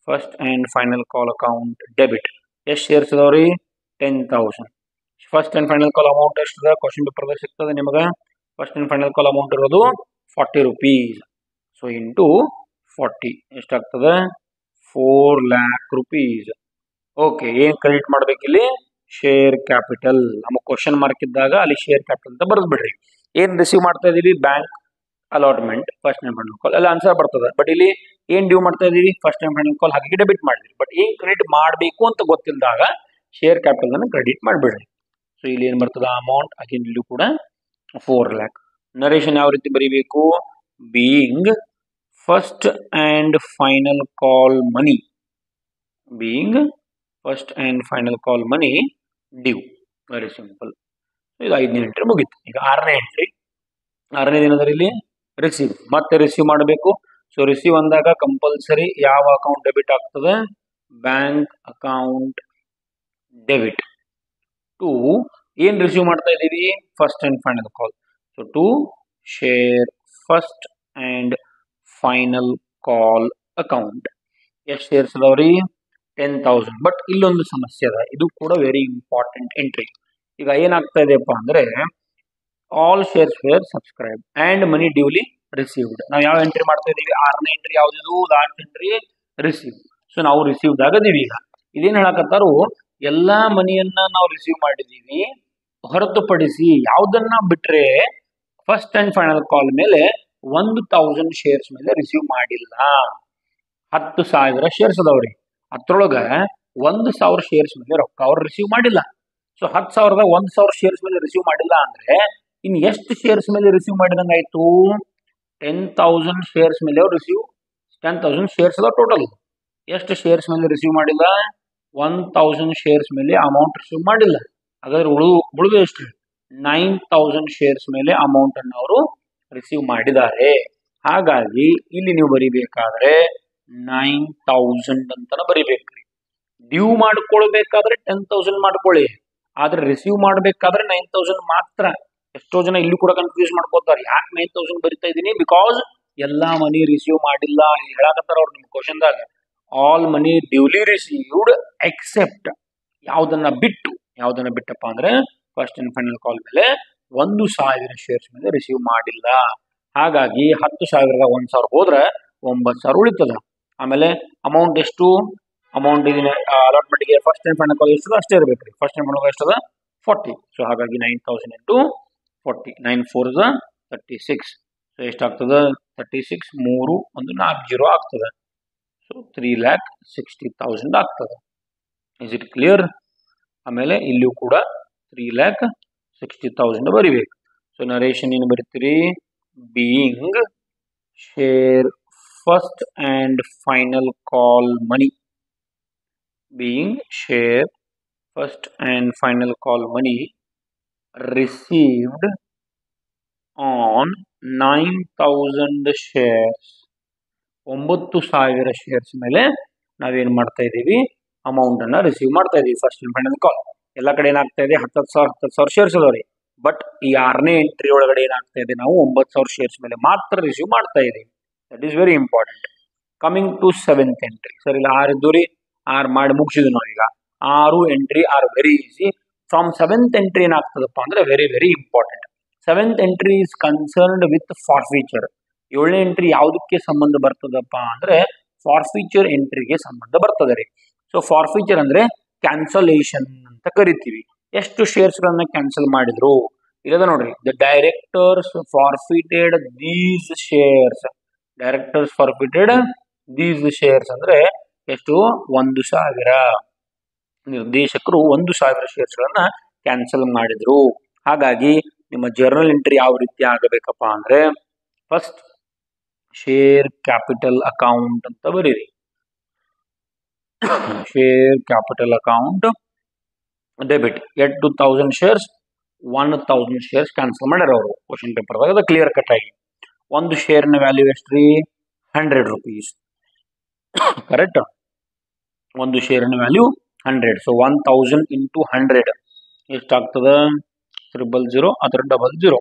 first and final call account debit. ಎಷ್ಟು ಶೇರ್ಸ್ ಅದಾವ್ರಿ, 10,000. First and final call amount ಎಷ್ಟದ, ಕ್ವಶನ್ ಪೇಪರ್ದಾಗ ಸಿಗ್ತದೆ ನಿಮಗೆ. First and final call amount ಇರೋದು 40 rupees. ಸೊ ಇಂಟು 40 ಎಷ್ಟಾಗ್ತದೆ, 4 lakh rupees. ಓಕೆ, ಏನ್ ಕ್ರೆಡಿಟ್ ಮಾಡ್ಬೇಕಿಲ್ಲಿ, ಶೇರ್ ಕ್ಯಾಪಿಟಲ್. ನಮಗೆ ಕ್ವಶನ್ ಮಾರ್ಕ್ ಇದ್ದಾಗ ಅಲ್ಲಿ ಶೇರ್ ಕ್ಯಾಪಿಟಲ್ ಅಂತ ಬರೆದು ಬಿಡ್ರಿ. ಏನ್ ರಿಸೀವ್ ಮಾಡ್ತಾ ಇದೀವಿ, bank allotment first and final ಕಾಲ್, ಅಲ್ಲಿ ಆನ್ಸರ್ ಬರ್ತದೆ. ಬಟ್ ಇಲ್ಲಿ ಏನ್ ಡ್ಯೂ ಮಾಡ್ತಾ ಇದೀವಿ, ಫಸ್ಟ್ ಅಂಡ್ ಫೈನಲ್ ಕಾಲ್, ಹಾಗಾಗಿ ಡೆಬಿಟ್ ಮಾಡಿದ್ರಿ. ಬಟ್ ಏನ್ ಕ್ರೆಡಿಟ್ ಮಾಡಬೇಕು ಅಂತ ಗೊತ್ತಿಲ್ಲದಾಗ ಶೇರ್ ಕ್ಯಾಪಿಟಲ್ ಅನ್ನು ಕ್ರೆಡಿಟ್ ಮಾಡಿಬಿಡ್ರಿ. ಸೊ ಇಲ್ಲಿ ಏನ್ ಬರ್ತದ ಅಮೌಂಟ್, ಅಗೇನ್ ಇಲ್ಲೂ ಕೂಡ 4 lakh. ನರೇಶನ್ ಯಾವ ರೀತಿ ಬರೀಬೇಕು, being first and final call money, being first and final call money due. Very simple. ಇದು 5ನೇ ಎಂಟ್ರಿ ಮುಗೀತು. ಈಗ 6ನೇ ಎಂಟ್ರಿ. 6ನೇ ದಿನದಲ್ಲಿ ರಿಸೀವ್, ಮತ್ತೆ ರಿಸೀವ್ ಮಾಡಬೇಕು. ಸೊ ರಿಸೀವ್ ಅಂದಾಗ ಕಂಪಲ್ಸರಿ ಯಾವ ಅಕೌಂಟ್ ಡೆಬಿಟ್ ಆಗ್ತದೆ? ಬ್ಯಾಂಕ್ ಅಕೌಂಟ್ ಡೆಬಿಟ್ ಟು ಏನ್ ರಿಸೀವ್ ಮಾಡ್ತಾ ಇದ್ದೀವಿ? First and final call. So to share first and final call account. ಎಷ್ಟು ಶೇರ್ಸ್ ಅದಾವ್ರಿ? 10,000. ಬಟ್ ಇಲ್ಲೊಂದು ಸಮಸ್ಯೆ ಅದ, ಇದು ಕೂಡ ವೆರಿ ಇಂಪಾರ್ಟೆಂಟ್ ಎಂಟ್ರಿ. ಈಗ ಏನಾಗ್ತಾ ಇದೆಯಪ್ಪ ಅಂದ್ರೆ all shares were subscribe and money duly received. ನಾವು ಯಾವ ಎಂಟ್ರಿ ಮಾಡ್ತಾ ಇದೀವಿ? 6ನೇ ಎಂಟ್ರಿ ಯಾವ್ದು? Last entry receive. ಸೊ ನಾವು ರಿಸೀವ್ಡ್ ಆಗದೀವಿ. ಈಗ ಇದೇನ್ ಹೇಳಕತ್ತಾರು? ಎಲ್ಲಾ ಮನಿಯನ್ನ ನಾವು ರಿಸೀವ್ ಮಾಡಿದೀವಿ, ಹೊರತುಪಡಿಸಿ ಯಾವ್ದನ್ನ ಬಿಟ್ರೆ ಫಸ್ಟ್ ಅಂಡ್ ಫೈನಲ್ ಕಾಲ್ ಮೇಲೆ 1,000 ಶೇರ್ಸ್ ಮೇಲೆ ರಿಸೀವ್ ಮಾಡಿಲ್ಲ. 10,000 ಶೇರ್ಸ್ ಅದಾವ್ರಿ, ಅದ್ರೊಳಗ 1,000 ಶೇರ್ಸ್ ಮೇಲೆ ರೊಕ್ಕ ಅವ್ರು ರಿಸೀವ್ ಮಾಡಿಲ್ಲ. ಸೊ 10,000ದಾಗ 1,000 ಶೇರ್ಸ್ ಮೇಲೆ ರಿಸೀವ್ ಮಾಡಿಲ್ಲ ಅಂದ್ರೆ ಇನ್ ಎಷ್ಟು ಶೇರ್ಸ್ ಮೇಲೆ ರಿಸೀವ್ ಮಾಡಿದಂಗ ಆಯ್ತು? 10,000 ಶೇರ್ಸ್ ಮೇಲೆ ಅವ್ರು ರಿಸೀವ್ 10,000 ಶೇರ್ಸ್ ಅದ ಟೋಟಲ್. ಎಷ್ಟು ಶೇರ್ಸ್ ಮೇಲೆ ರಿಸೀವ್ ಮಾಡಿಲ್ಲ? 1,000 ಶೇರ್ಸ್ ಮೇಲೆ ಅಮೌಂಟ್ ರಿಸೀವ್ ಮಾಡಿಲ್ಲ. ಹಾಗಾದ್ರೆ ಉಳಿದು ಎಷ್ಟು? 9,000 ಶೇರ್ಸ್ ಮೇಲೆ ಅಮೌಂಟ್ ಅನ್ನು ಅವರು ರಿಸೀವ್ ಮಾಡಿದ್ದಾರೆ. ಹಾಗಾಗಿ ಇಲ್ಲಿ ನೀವು ಬರಿಬೇಕಾದ್ರೆ 9,000 ಅಂತಾನೆ ಬರಿಬೇಕ್ರಿ. ಡ್ಯೂ ಮಾಡ್ಕೊಳ್ಬೇಕಾದ್ರೆ 10,000 ಮಾಡ್ಕೊಳ್ಳಿ, ಆದ್ರೆ ರಿಸೀವ್ ಮಾಡ್ಬೇಕಾದ್ರೆ 9,000 ಮಾತ್ರ. ಎಷ್ಟೋ ಜನ ಇಲ್ಲಿ ಕೂಡ ಕನ್ಫ್ಯೂಸ್ ಮಾಡ್ಕೋತಾರೆ. ಯಾಕೆ 9,000 ಬರಿತಾ ಇದೀನಿ? ಬಿಕಾಸ್ ಎಲ್ಲಾ ಮನಿ ರಿಸೀವ್ ಮಾಡಿಲ್ಲ ಹೇಳಕತ್ತಾರ ಅವ್ರು ನಿಮ್ಮ ಕ್ವಶನ್ದಾಗ. ಆಲ್ ಮನಿ ಡ್ಯೂಲಿ ರಿಸೀವ್ಡ್ ಎಕ್ಸೆಪ್ಟ್ ಯಾವ್ದನ್ನ ಬಿಟ್ಟಪ್ಪ ಅಂದ್ರೆ ಫಸ್ಟ್ ಅಂಡ್ ಫೈನಲ್ ಕಾಲ್ ಮೇಲೆ 1,000 ಶೇರ್ಸ್ ಮೇಲೆ ರಿಸೀವ್ ಮಾಡಿಲ್ಲ. ಹಾಗಾಗಿ 10,000ದಾಗ 1,000 ಹೋದ್ರೆ 9,000 ಉಳಿತದ. ಆಮೇಲೆ ಅಮೌಂಟ್ ಎಷ್ಟು? ಅಮೌಂಟ್ ಅಲಾಟ್ಮೆಂಟ್ಗೆ ಫಸ್ಟ್ ಅಂಡ್ ಫೈನಲ್ ಕಾಲ್ ಎಷ್ಟು ಅಷ್ಟೇ ಇರ್ಬೇಕ್ರಿ. ಫಸ್ಟ್ ಅಂಡ್ ಫೈನಲ್ ಎಷ್ಟದ? 40. ಸೊ ಹಾಗಾಗಿ 9,000 ಇಂಟು 40, 9 4 36. ಸೊ ಎಷ್ಟಾಗ್ತದ? 36 3 1 40 ಆಗ್ತದೆ. ಸೊ 3,60,000 ಆಗ್ತದೆ. Is it clear? ಆಮೇಲೆ ಇಲ್ಲಿಯೂ ಕೂಡ 3,60,000 ಬರಿಬೇಕು. ಸೊ ನರೇಶನ್ ಏನು ಬರೀತೀರಿ? Being share first and final call money. Being share first and final call money received on 9,000 shares. 9,000 shares ಮೇಲೆ ನಾವೇನ್ ಮಾಡ್ತಾ ಇದ್ದೀವಿ? ಅಮೌಂಟ್ ಅನ್ನ ರಿಸೀವ್ ಮಾಡ್ತಾ ಇದೀವಿ ಫಸ್ಟ್ ಅಂಡ್ ಫೈನಲ್ ಕಾಲ್. ಎಲ್ಲ ಕಡೆ ಏನಾಗ್ತಾ ಇದೆ? 10,000 ಶೇರ್ಸ್ ಅದಾವ್ರಿ. ಬಟ್ ಈ 6ನೇ ಎಂಟ್ರಿ ಒಳಗಡೆ ಏನಾಗ್ತಾ ಇದೆ? ನಾವು 9,000 ಶೇರ್ಸ್ ಮೇಲೆ ಮಾತ್ರ ರಿಸೀವ್ ಮಾಡ್ತಾ ಇದೀವಿ. That is very important. Coming to 7th entry. Sir ಇಲ್ಲಿ 6 ಇದ್ದು ರೀ, 6 ಮಾಡಿ ಮುಗಿಸಿದ್ವಿ ನಾವೀಗ. 6 entry are very easy. From 7th entry ಏನಾಗ್ತದಪ್ಪ ಅಂದ್ರೆ very very important. 7th entry is concerned with forfeiture. 7ನೇ ಎಂಟ್ರಿ ಯಾವುದಕ್ಕೆ ಸಂಬಂಧ ಬರ್ತದಪ್ಪ ಅಂದ್ರೆ ಫಾರ್ಫೀಚರ್ ಎಂಟ್ರಿಗೆ ಸಂಬಂಧ ಬರ್ತದೆ ರೀ. ಸೊ ಫಾರ್ಫೀಚರ್ ಅಂದ್ರೆ ಕ್ಯಾನ್ಸಲೇಷನ್ ಅಂತ ಕರಿತೀವಿ. ಎಷ್ಟು ಶೇರ್ಸ್ ಗಳನ್ನ ಕ್ಯಾನ್ಸಲ್ ಮಾಡಿದ್ರು? ಇಲ್ಲದ ನೋಡ್ರಿ, the directors forfeited these shares. Directors forfeited these shares ಅಂದ್ರೆ ಎಷ್ಟು? 1,000. ನಿರ್ದೇಶಕರು 1,000 ಶೇರ್ಸ್ ಗಳನ್ನ ಕ್ಯಾನ್ಸಲ್ ಮಾಡಿದ್ರು. ಹಾಗಾಗಿ ನಿಮ್ಮ ಜರ್ನಲ್ ಎಂಟ್ರಿ ಯಾವ ರೀತಿ ಆಗಬೇಕಪ್ಪ ಅಂದ್ರೆ ಫಸ್ಟ್ ಶೇರ್ ಕ್ಯಾಪಿಟಲ್ ಅಕೌಂಟ್ ಅಂತ ಬರೀರಿ. Share capital account debit. 2,000 shares 1,000 shares cancel ಮಾಡ್ಯಾರ ಅವರು ಕ್ವಶನ್ ಪೇಪರ್ದಾಗ. ಅದು ಕ್ಲಿಯರ್ ಕಟ್ ಆಗಿ. ಒಂದು ಶೇರ್ನ ವ್ಯಾಲ್ಯೂ ಎಷ್ಟ್ರಿ? 100 ರೂಪೀಸ್. ಕರೆಕ್ಟ್? ಒಂದು ಶೇರಿನ ವ್ಯಾಲ್ಯೂ 100. ಸೊ 1,000 ಇಂಟು 100 ಎಷ್ಟಾಗ್ತದ? 000 ಅದರ 00.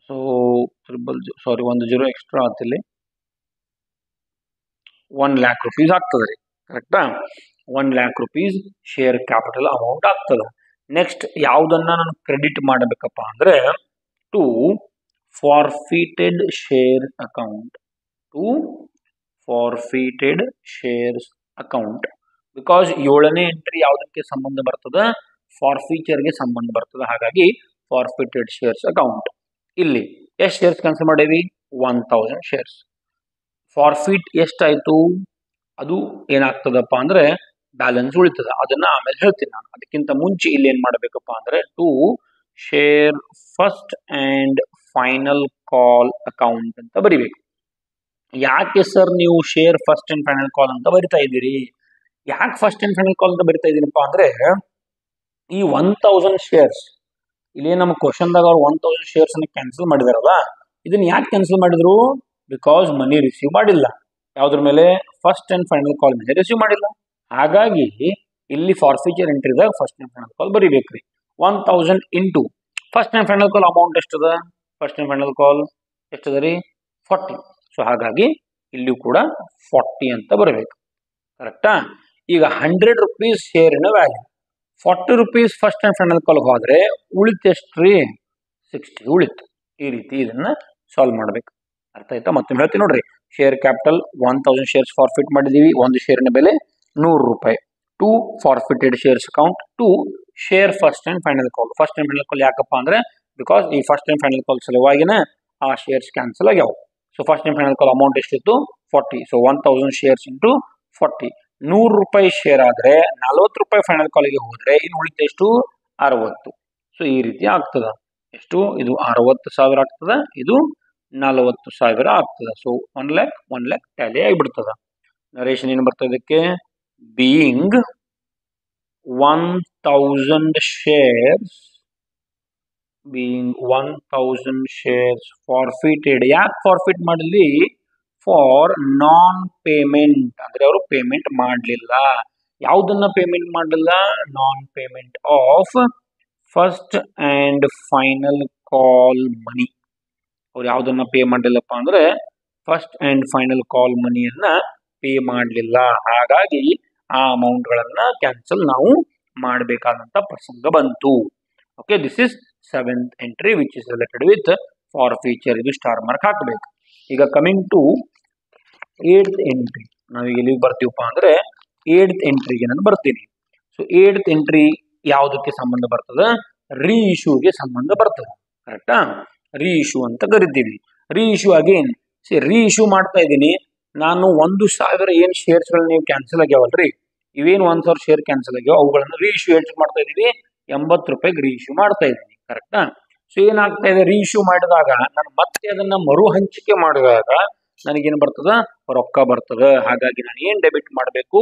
ಸೊ 000 ಸಾರಿ 10 ಎಕ್ಸ್ಟ್ರಾ ಆತಿಲ್ಲಿ. 1,00,000 ರೂಪೀಸ್ ಆಗ್ತದೆ ರೀ. ಕರೆಕ್ಟಾ? 1,00,000 ರೂಪೀಸ್ ಶೇರ್ ಕ್ಯಾಪಿಟಲ್ ಅಮೌಂಟ್ ಆಗ್ತದೆ. ನೆಕ್ಸ್ಟ್ ಯಾವುದನ್ನ ನಾನು ಕ್ರೆಡಿಟ್ ಮಾಡಬೇಕಪ್ಪ ಅಂದ್ರೆ to forfeited share account. To forfeited shares account. Because 7ನೇ ಎಂಟ್ರಿ ಯಾವುದಕ್ಕೆ ಸಂಬಂಧ ಬರ್ತದೆ? ಫಾರ್ಫೀಚರ್ಗೆ ಸಂಬಂಧ ಬರ್ತದೆ. ಹಾಗಾಗಿ ಫಾರ್ಫಿಟೆಡ್ ಶೇರ್ಸ್ ಅಕೌಂಟ್. ಇಲ್ಲಿ ಎಷ್ಟು ಶೇರ್ಸ್ ಕ್ಯಾನ್ಸಲ್ ಮಾಡೇವಿ? 1,000 ಶೇರ್ಸ್. ಫಾರ್ಫಿಟ್ ಎಷ್ಟಾಯ್ತು? ಅದು ಏನಾಗ್ತದಪ್ಪ ಅಂದ್ರೆ ಬ್ಯಾಲೆನ್ಸ್ ಉಳಿತದ. ಅದನ್ನ ಆಮೇಲೆ ಹೇಳ್ತೀನಿ ನಾನು. ಅದಕ್ಕಿಂತ ಮುಂಚೆ ಇಲ್ಲಿ ಏನ್ ಮಾಡಬೇಕಪ್ಪ ಅಂದ್ರೆ to share first and final call account ಅಂತ ಬರಿಬೇಕು. ಯಾಕೆ ಸರ್ ನೀವು share first and final call ಅಂತ ಬರಿತಾ ಇದ್ದೀರಿ? ಯಾಕೆ ಫಸ್ಟ್ ಅಂಡ್ ಫೈನಲ್ ಕಾಲ್ ಅಂತ ಬರಿತಾ ಇದೀನಪ್ಪ ಅಂದ್ರೆ ಈ 1000 ಶೇರ್ಸ್ ಇಲ್ಲಿ ನಮ್ಮ ಕ್ವಶನ್ದಾಗ ಅವ್ರು 1000 ಶೇರ್ಸ್ ಅನ್ನ ಕ್ಯಾನ್ಸಲ್ ಮಾಡಿದಾರಲ್ಲ, ಇದನ್ನ ಯಾಕೆ ಕ್ಯಾನ್ಸಲ್ ಮಾಡಿದ್ರು? ಬಿಕಾಸ್ ಮನಿ ರಿಸೀವ್ ಮಾಡಿಲ್ಲ. ಯಾವ್ದ್ರ ಮೇಲೆ? ಫಸ್ಟ್ ಅಂಡ್ ಫೈನಲ್ ಕಾಲ್ ಮೇಲೆ ರಿಸೀವ್ ಮಾಡಿಲ್ಲ. ಹಾಗಾಗಿ ಇಲ್ಲಿ ಫಾರ್ಫೀಚರ್ ಎಂಟ್ರಿದಾಗ ಫಸ್ಟ್ ಅಂಡ್ ಫೈನಲ್ ಕಾಲ್ ಬರಿಬೇಕ್ರಿ. 1000 into first and final call amount ಎಷ್ಟದ? ಫಸ್ಟ್ ಅಂಡ್ ಫೈನಲ್ ಕಾಲ್ ಎಷ್ಟದ ರೀ? 40. ಸೊ ಹಾಗಾಗಿ ಇಲ್ಲಿಯೂ ಕೂಡ 40 ಅಂತ ಬರಬೇಕು. ಕರೆಕ್ಟಾ? ಈಗ 100 ರೂಪೀಸ್ ಶೇರಿನ value 40 rupees first and final call ಹೋದ್ರೆ ಉಳಿತು ಎಷ್ಟ್ರಿ? 60 ಉಳಿತು. ಈ ರೀತಿ ಇದನ್ನ ಸಾಲ್ವ್ ಮಾಡ್ಬೇಕು. ಅರ್ಥ ಆಯ್ತಾ? ಮತ್ತೊಮ್ಮೆ ಹೇಳ್ತೀನಿ ನೋಡ್ರಿ. ಶೇರ್ ಕ್ಯಾಪಿಟಲ್ 1000 ಶೇರ್ಸ್ ಫಾರ್ಫಿಟ್ ಮಾಡಿದೀವಿ. ಒಂದು ಶೇರಿನ ಬೆಲೆ 100 ರೂಪಾಯಿ. To forfeited shares account, to share first and final call. First and final call ಯಾಕಪ್ಪ ಅಂದ್ರೆ ಬಿಕಾಸ್ ಈ ಫಸ್ಟ್ ಅಂಡ್ ಫೈನಲ್ ಕಾಲ್ ಸಲುವಾಗಿನ ಆ ಶೇರ್ಸ್ ಕ್ಯಾನ್ಸಲ್ ಆಗ್ಯಾವ. So first and final call amount ಎಷ್ಟಿತ್ತು? 40. So 1000 shares into 40. 100 ರೂಪಾಯಿ ಶೇರ್ ಆದ್ರೆ 40 ರೂಪಾಯಿ ಫೈನಲ್ ಕಾಲಿಗೆ ಹೋದ್ರೆ ಇನ್ನು ಉಳಿತು ಎಷ್ಟು? 60. ಸೊ ಈ ರೀತಿ ಆಗ್ತದ. ಎಷ್ಟು? ಇದು 60,000 ಆಗ್ತದ, ಇದು 40,000 ಆಗ್ತದ. ಸೊ 1 lakh ಟ್ಯಾಲಿ ಆಗಿಬಿಡ್ತದ. ನರೇಶನ್ ಏನು ಬರ್ತದೆ ಇದಕ್ಕೆ? Being 1000 shares, forfeited. ಯಾಕೆ ಫಾರ್ಫಿಟ್ ಮಾಡಲಿ? ಫಾರ್ ನಾನ್ ಪೇಮೆಂಟ್, ಅಂದ್ರೆ ಅವರು ಪೇಮೆಂಟ್ ಮಾಡಲಿಲ್ಲ. ಯಾವುದನ್ನ ಪೇಮೆಂಟ್ ಮಾಡಲಿಲ್ಲ? Non payment of first and final call money. ಅವ್ರು ಯಾವುದನ್ನ ಪೇ ಮಾಡಲಿಲ್ಲಪ್ಪ ಅಂದ್ರೆ ಫಸ್ಟ್ ಅಂಡ್ ಫೈನಲ್ ಕಾಲ್ ಮನಿಯನ್ನ ಪೇ ಮಾಡಲಿಲ್ಲ. ಹಾಗಾಗಿ ಆ ಅಮೌಂಟ್ಗಳನ್ನ ಕ್ಯಾನ್ಸಲ್ ನಾವು ಮಾಡಬೇಕಾದಂತ ಪ್ರಸಂಗ ಬಂತು. Okay, this is 7th entry which is related with forfeiture. ಇದು ಸ್ಟಾರ್ ಮಾರ್ಕ್ ಹಾಕಬೇಕು. ಈಗ ಕಮಿಂಗ್ ಟು 8th ಎಂಟ್ರಿ, ನಾವೀಗ ಎಲ್ಲಿಗೆ ಬರ್ತೀವಪ್ಪ ಅಂದ್ರೆ 8th ಎಂಟ್ರಿಗೆ ನಾನು ಬರ್ತೀನಿ. ಸೊ 8th ಎಂಟ್ರಿ ಯಾವುದಕ್ಕೆ ಸಂಬಂಧ ಬರ್ತದ? ರೀ ಇಶ್ಯೂಗೆ ಸಂಬಂಧ ಬರ್ತದೆ. ಕರೆಕ್ಟಾ? ರೀ ಇಶ್ಯೂ ಅಂತ ಕರಿತೀವಿ. ರೀ ಇಶ್ಯೂ ಅಗೇನ್ ರೀ ಇಶ್ಯೂ ಮಾಡ್ತಾ ಇದ್ದೀನಿ ನಾನು. 1,000 ಏನ್ ಶೇರ್ಸ್ಗಳು ನೀವು ಕ್ಯಾನ್ಸಲ್ ಆಗ್ಯಾವಲ್ರಿ, ಇವೇನು 1,000 ಶೇರ್ ಕ್ಯಾನ್ಸಲ್ ಆಗ್ಯಾವ ಅವುಗಳನ್ನ ರೀ ಇಶ್ಯೂ ಎಷ್ಟು ಮಾಡ್ತಾ ಇದೀವಿ? 80 ರೂಪಾಯಿಗೆ ರೀ ಇಶ್ಯೂ ಮಾಡ್ತಾ ಇದ್ದೀನಿ. ಕರೆಕ್ಟಾ? ಸೊ ಏನಾಗ್ತಾ ಇದೆ? ರೀ ಇಶ್ಯೂ ಮಾಡಿದಾಗ ನಾನು ಮತ್ತೆ ಅದನ್ನ ಮರು ಹಂಚಿಕೆ ಮಾಡಿದಾಗ ನನಗೇನು ಬರ್ತದ? ರೊಕ್ಕ ಬರ್ತದ. ಹಾಗಾಗಿ ನಾನು ಏನ್ ಡೆಬಿಟ್ ಮಾಡಬೇಕು?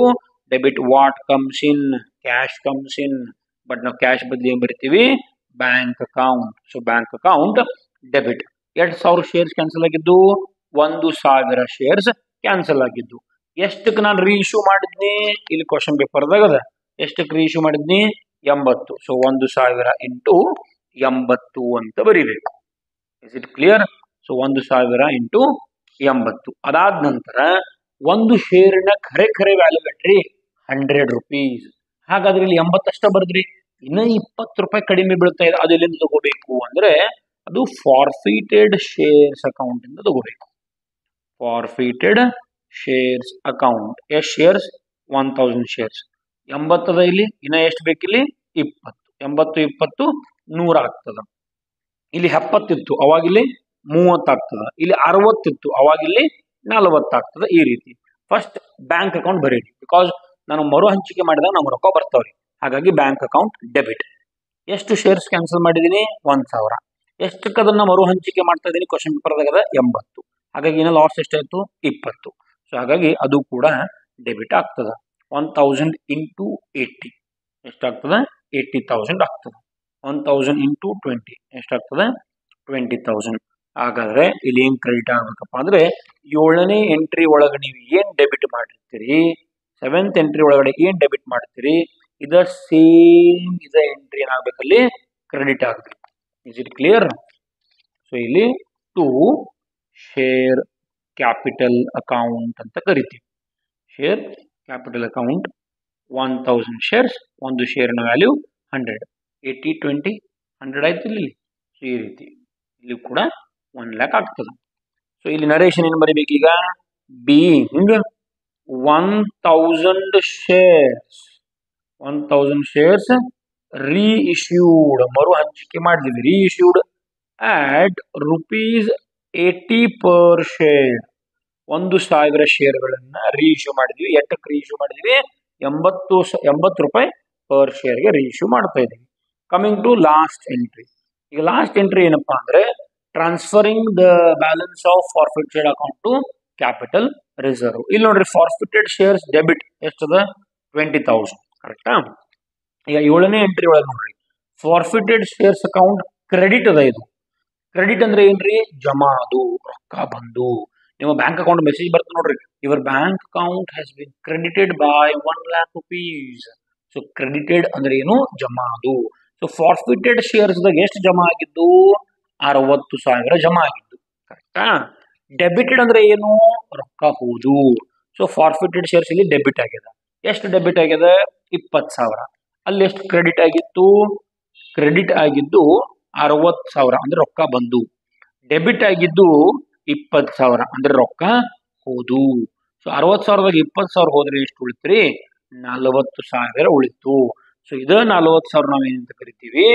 Debit what comes in? Cash comes in. But ನಾವು ಕ್ಯಾಶ್ ಬದಲಿ ಏನ್ ಬರಿತೀವಿ? Bank account. So bank account debit. 2,000 shares cancel ಆಗಿದ್ದು, 1,000 ಶೇರ್ಸ್ ಕ್ಯಾನ್ಸಲ್ ಆಗಿದ್ದು. ಎಷ್ಟಕ್ಕೆ ನಾನು ರೀ ಇಶ್ಯೂ ಮಾಡಿದ್ನಿ? ಇಲ್ಲಿ ಕ್ವಶನ್ ಪೇಪರ್ದಾಗ ಅದ. ಎಷ್ಟಕ್ಕೆ ರೀ ಇಶ್ಯೂ ಮಾಡಿದ್ನಿ? 80. ಸೊ 1,000 ಇಂಟು 80 ಅಂತ ಬರೀಬೇಕು. Is it clear? So 1,000 into 80. ಅದಾದ ನಂತರ ಒಂದು ಶೇರಿನ ಖರೆ ವ್ಯಾಲ್ಯೂ ಎಟ್ರಿ? 100 ರೂಪೀಸ್. ಹಾಗಾದ್ರೆ ಇಲ್ಲಿ 80 ಅಷ್ಟ ಬರ್ದ್ರಿ, ಇನ್ನ 20 ರೂಪಾಯಿ ಕಡಿಮೆ ಬೀಳ್ತಾ ಇದೆ. ಅದು ಎಲ್ಲಿಂದ ತಗೋಬೇಕು ಅಂದ್ರೆ ಅದು ಫಾರ್ಫಿಟೆಡ್ ಶೇರ್ಸ್ ಅಕೌಂಟ್ ಇಂದ ತಗೋಬೇಕು. Forfeited shares account. ಎಷ್ಟು ಶೇರ್ಸ್? 1,000 ಶೇರ್ಸ್. 80 ಅದ ಇಲ್ಲಿ, ಇನ್ನ ಎಷ್ಟು ಬೇಕಿಲ್ಲಿ? 20. 80 20 100 ಆಗ್ತದ. ಇಲ್ಲಿ 70 ಇತ್ತು, ಅವಾಗ ಇಲ್ಲಿ 30 ಆಗ್ತದ. ಇಲ್ಲಿ 60 ಇತ್ತು, ಅವಾಗ ಇಲ್ಲಿ 40 ಆಗ್ತದ. ಈ ರೀತಿ ಫಸ್ಟ್ ಬ್ಯಾಂಕ್ ಅಕೌಂಟ್ ಬರೀರಿ. ಬಿಕಾಸ್ ನಾನು ಮರು ಹಂಚಿಕೆ ಮಾಡಿದಾಗ ನಮ್ಗೆ ರೊಕ್ಕ ಬರ್ತಾವ್ರಿ. ಹಾಗಾಗಿ ಬ್ಯಾಂಕ್ ಅಕೌಂಟ್ ಡೆಬಿಟ್. ಎಷ್ಟು ಶೇರ್ಸ್ ಕ್ಯಾನ್ಸಲ್ ಮಾಡಿದೀನಿ? 1,000. ಎಷ್ಟಕ್ಕೆ ಅದನ್ನ ಮರು ಹಂಚಿಕೆ ಮಾಡ್ತಾ ಇದೀನಿ? ಕ್ವಶನ್ ಪೇಪರ್ದಾಗ 80. ಹಾಗಾಗಿ ಏನೋ ಲಾಸ್ ಎಷ್ಟಾಯ್ತು? 20. ಸೊ ಹಾಗಾಗಿ ಅದು ಕೂಡ ಡೆಬಿಟ್ ಆಗ್ತದ. 1,000 ಇಂಟು 80 ಎಷ್ಟಾಗ್ತದ? 80,000 ಆಗ್ತದೆ. 1,000 ಇಂಟು 20 ಎಷ್ಟಾಗ್ತದೆ? 20,000. ಹಾಗಾದ್ರೆ ಇಲ್ಲಿ ಏನ್ ಕ್ರೆಡಿಟ್ ಆಗ್ಬೇಕಪ್ಪ ಅಂದ್ರೆ 7ನೇ ಎಂಟ್ರಿ ಒಳಗೆ ನೀವು ಏನ್ ಡೆಬಿಟ್ ಮಾಡಿರ್ತೀರಿ, 7th ಎಂಟ್ರಿ ಒಳಗಡೆ ಏನ್ ಡೆಬಿಟ್ ಮಾಡ್ತೀರಿ, ಇದ ಸೇಮ್ ಇದ ಎಂಟ್ರಿ ಏನಾಗಬೇಕಲ್ಲಿ? ಕ್ರೆಡಿಟ್ ಆಗಬೇಕು. Is it clear? ಸೊ ಇಲ್ಲಿ ಟು ಶೇರ್ ಕ್ಯಾಪಿಟಲ್ ಅಕೌಂಟ್ ಅಂತ ಕರಿತೀವಿ. ಶೇರ್ ಕ್ಯಾಪಿಟಲ್ ಅಕೌಂಟ್ 1,000 ಶೇರ್ಸ್, ಒಂದು ಶೇರ್ನ ವ್ಯಾಲ್ಯೂ 100. 80 20 100 ಆಯ್ತು ಇಲ್ಲಿ. ಸೊ ಈ ರೀತಿ ಇಲ್ಲಿ ಕೂಡ 1 lakh ಆಗ್ತದೆ. ಸೊ ಇಲ್ಲಿ ನರೇಶನ್ ಏನು ಬರೀಬೇಕು ಈಗ? ಬೀಯಿಂಗ್ 1,000 ಶೇರ್ಸ್, 1,000 ಶೇರ್ಸ್ ರೀ ಇಶ್ಯೂಡ್, ಮರು ಹಂಚಿಕೆ ಮಾಡಿದ್ವಿ. ರೀ ಇಶ್ಯೂಡ್ ಆಟ್ ₹80 ಪರ್ ಶೇರ್. 1,000 ಶೇರ್ಗಳನ್ನ ರೀ ಇಶ್ಯೂ ಮಾಡಿದ್ವಿ. ಎಷ್ಟಕ್ಕೆ ರೀ ಇಶ್ಯೂ ಮಾಡಿದ್ವಿ? 80 ರೂಪಾಯಿ ಪರ್ ಶೇರ್ಗೆ ರೀ ಇಶ್ಯೂ ಮಾಡ್ತಾ ಇದ್ದೀವಿ. Coming to last entry. ಈಗ ಲಾಸ್ಟ್ ಎಂಟ್ರಿ ಏನಪ್ಪಾ ಅಂದ್ರೆ transferring the balance of forfeited account to capital reserve. ಇಲ್ಲಿ ನೋಡ್ರಿ, ಫಾರ್ಫಿಟೆಡ್ ಶೇರ್ಸ್ ಡೆಬಿಟ್ ಎಷ್ಟದ? 20,000 ಕರೆಕ್ಟಾ. ಈಗ 7ನೇ ಎಂಟ್ರಿ ಒಳಗೆ ನೋಡ್ರಿ, ಫಾರ್ಫಿಟೆಡ್ ಶೇರ್ಸ್ ಅಕೌಂಟ್ ಕ್ರೆಡಿಟ್ ಅದ. ಇದು ಕ್ರೆಡಿಟ್ ಅಂದ್ರೆ ಏನ್ರಿ, ಜಮಾ ಅದು ರೊಕ್ಕ ಬಂದು ನಿಮ್ಮ ಬ್ಯಾಂಕ್ ಅಕೌಂಟ್ ಮೆಸೇಜ್ ಬರ್ತದೆ ನೋಡ್ರಿ, your bank account has been credited by 1 lakh rupees. So credited ಅಂದ್ರೆ ಏನು, ಜಮಾ ಅದು. ಸೊ ಫಾರ್ಫಿಟೆಡ್ ಶೇರ್ಸ್ ದಾಗ ಎಷ್ಟು ಜಮಾ ಆಗಿದ್ದು, 60,000 ಜಮಾ ಆಗಿದ್ದು ಕರೆಕ್ಟಾ. ಡೆಬಿಟೆಡ್ ಅಂದ್ರೆ ಏನು, ರೊಕ್ಕ ಹೋದು. ಸೊ ಫಾರ್ಫಿಟೆಡ್ ಶೇರ್ಸ್ ಇಲ್ಲಿ ಡೆಬಿಟ್ ಆಗ್ಯದ. ಎಷ್ಟು ಡೆಬಿಟ್ ಆಗ್ಯದ, 20,000. ಅಲ್ಲಿ ಎಷ್ಟು ಕ್ರೆಡಿಟ್ ಆಗಿತ್ತು, ಕ್ರೆಡಿಟ್ ಆಗಿದ್ದು 60,000 ಅಂದ್ರೆ ರೊಕ್ಕ ಬಂದು. ಡೆಬಿಟ್ ಆಗಿದ್ದು 20,000 ಅಂದ್ರೆ ರೊಕ್ಕ ಹೋದು. ಸೊ 60,000ದಾಗ 20,000 ಹೋದ್ರೆ ಎಷ್ಟು ಉಳಿತ್ರಿ, 40,000 ಉಳಿತು. ಸೊ ಇದ 40,000 ನಾವೇನಂತ ಕರಿತೀವಿ,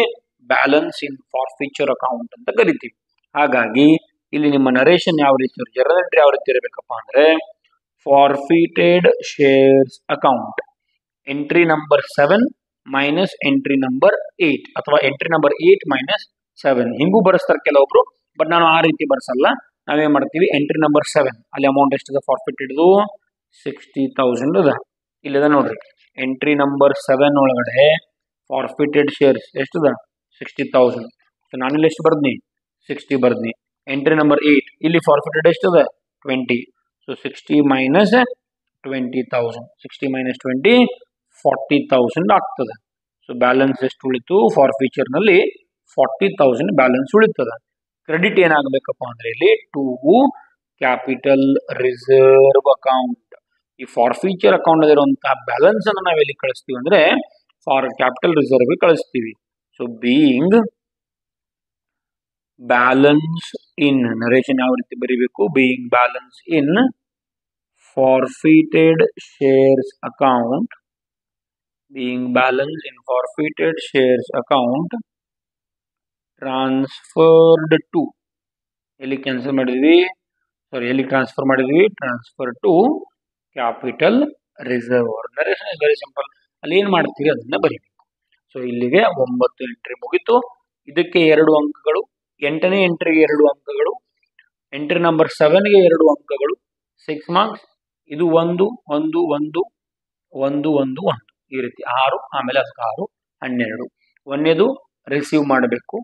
ಬ್ಯಾಲೆನ್ಸ್ ಇನ್ ಫಾರ್ಫಿಚರ್ ಅಕೌಂಟ್ ಅಂತ ಕರಿತೀವಿ. ಹಾಗಾಗಿ ಇಲ್ಲಿ ನಿಮ್ಮ ನರೇಶನ್ ಯಾವ ರೀತಿ, ಜರ್ನಲ್ ಎಂಟ್ರಿ ಯಾವ ರೀತಿ ಇರಬೇಕಪ್ಪ ಅಂದ್ರೆ, forfeited shares account entry number 7 minus entry number 8 ಅಥವಾ ಎಂಟ್ರಿ ನಂಬರ್ 8 ಮೈನಸ್ 7 ಹಿಂಗೂ ಬರೆಸ್ತಾರೆ ಕೆಲವೊಬ್ರು. ಬಟ್ ನಾನು ಆ ರೀತಿ ಬರ್ಸಲ್ಲ. ನಾವೇನ್ ಮಾಡ್ತೀವಿ, ಎಂಟ್ರಿ ನಂಬರ್ 7 ಅಲ್ಲಿ ಅಮೌಂಟ್ ಎಷ್ಟಿದೆ ಫಾರ್ಫಿಟೆಡ್ದು, 60,000 ಅದ. ಇಲ್ಲದ ನೋಡ್ರಿ, ಎಂಟ್ರಿ ನಂಬರ್ 7 ಒಳಗಡೆ ಫಾರ್ಫಿಟೆಡ್ ಶೇರ್ಸ್ ಎಷ್ಟದ, 60,000. ಸೊ ನಾನಿಲ್ಲಿ ಎಷ್ಟು ಬರ್ದ್ನಿ, 60 ಬರ್ದ್ನಿ. ಎಂಟ್ರಿ ನಂಬರ್ 8 ಇಲ್ಲಿ ಫಾರ್ಫಿಟೆಡ್ ಎಷ್ಟದ, 20. ಸೊ 60 ಮೈನಸ್ 20,000, 60 ಮೈನಸ್ 20 40,000 ಆಗ್ತದೆ. ಸೊ ಬ್ಯಾಲೆನ್ಸ್ ಎಷ್ಟು ಉಳಿತು, ಫಾರ್ಫಿಚರ್ ನಲ್ಲಿ 40,000 ಬ್ಯಾಲೆನ್ಸ್ ಉಳಿತದ. ಕ್ರೆಡಿಟ್ ಏನಾಗಬೇಕಪ್ಪ ಅಂದ್ರೆ ಇಲ್ಲಿ ಟು ಕ್ಯಾಪಿಟಲ್ ರಿಸರ್ವ್ ಅಕೌಂಟ್. ಈ ಫಾರ್ಫಿಚರ್ ಅಕೌಂಟ್ ಇರುವಂತಹ ಬ್ಯಾಲೆನ್ಸ್ ಅನ್ನು ನಾವೆಲ್ಲಿ ಕಳಿಸ್ತೀವಿ ಅಂದ್ರೆ ಫಾರ್ ಕ್ಯಾಪಿಟಲ್ ರಿಸರ್ವ್ ಕಳಿಸ್ತೀವಿ. So being balance in, narration ಯಾವ ರೀತಿ ಬರೀಬೇಕು, being balance in forfeited shares account, being balance in forfeited shares account transferred to, ಎಲ್ಲಿ ಕ್ಯಾನ್ಸಲ್ ಮಾಡಿದ್ವಿ, ಸಾರಿ ಎಲ್ಲಿ ಟ್ರಾನ್ಸ್ಫರ್ ಮಾಡಿದ್ವಿ, transfer to capital reserve. Narration is very simple, ಅಲ್ಲಿ ಏನ್ ಮಾಡ್ತೀವಿ ಅದನ್ನ ಬರೀಬೇಕು. ಸೊ ಇಲ್ಲಿಗೆ 9 ಎಂಟ್ರಿ ಮುಗಿತು. ಇದಕ್ಕೆ 2 ಅಂಕಗಳು, 8ನೇ ಎಂಟ್ರಿಗೆ 2 ಅಂಕಗಳು, ಎಂಟ್ರಿ ನಂಬರ್ 7ಗೆ 2 ಅಂಕಗಳು, 6 ಮಾರ್ಕ್ಸ್. ಇದು 1 1 1 1 1 1 ಈ ರೀತಿ 6, ಆಮೇಲೆ ಅದಕ್ಕೆ 6 12. ಒಂದೇದು ರಿಸೀವ್ ಮಾಡಬೇಕು,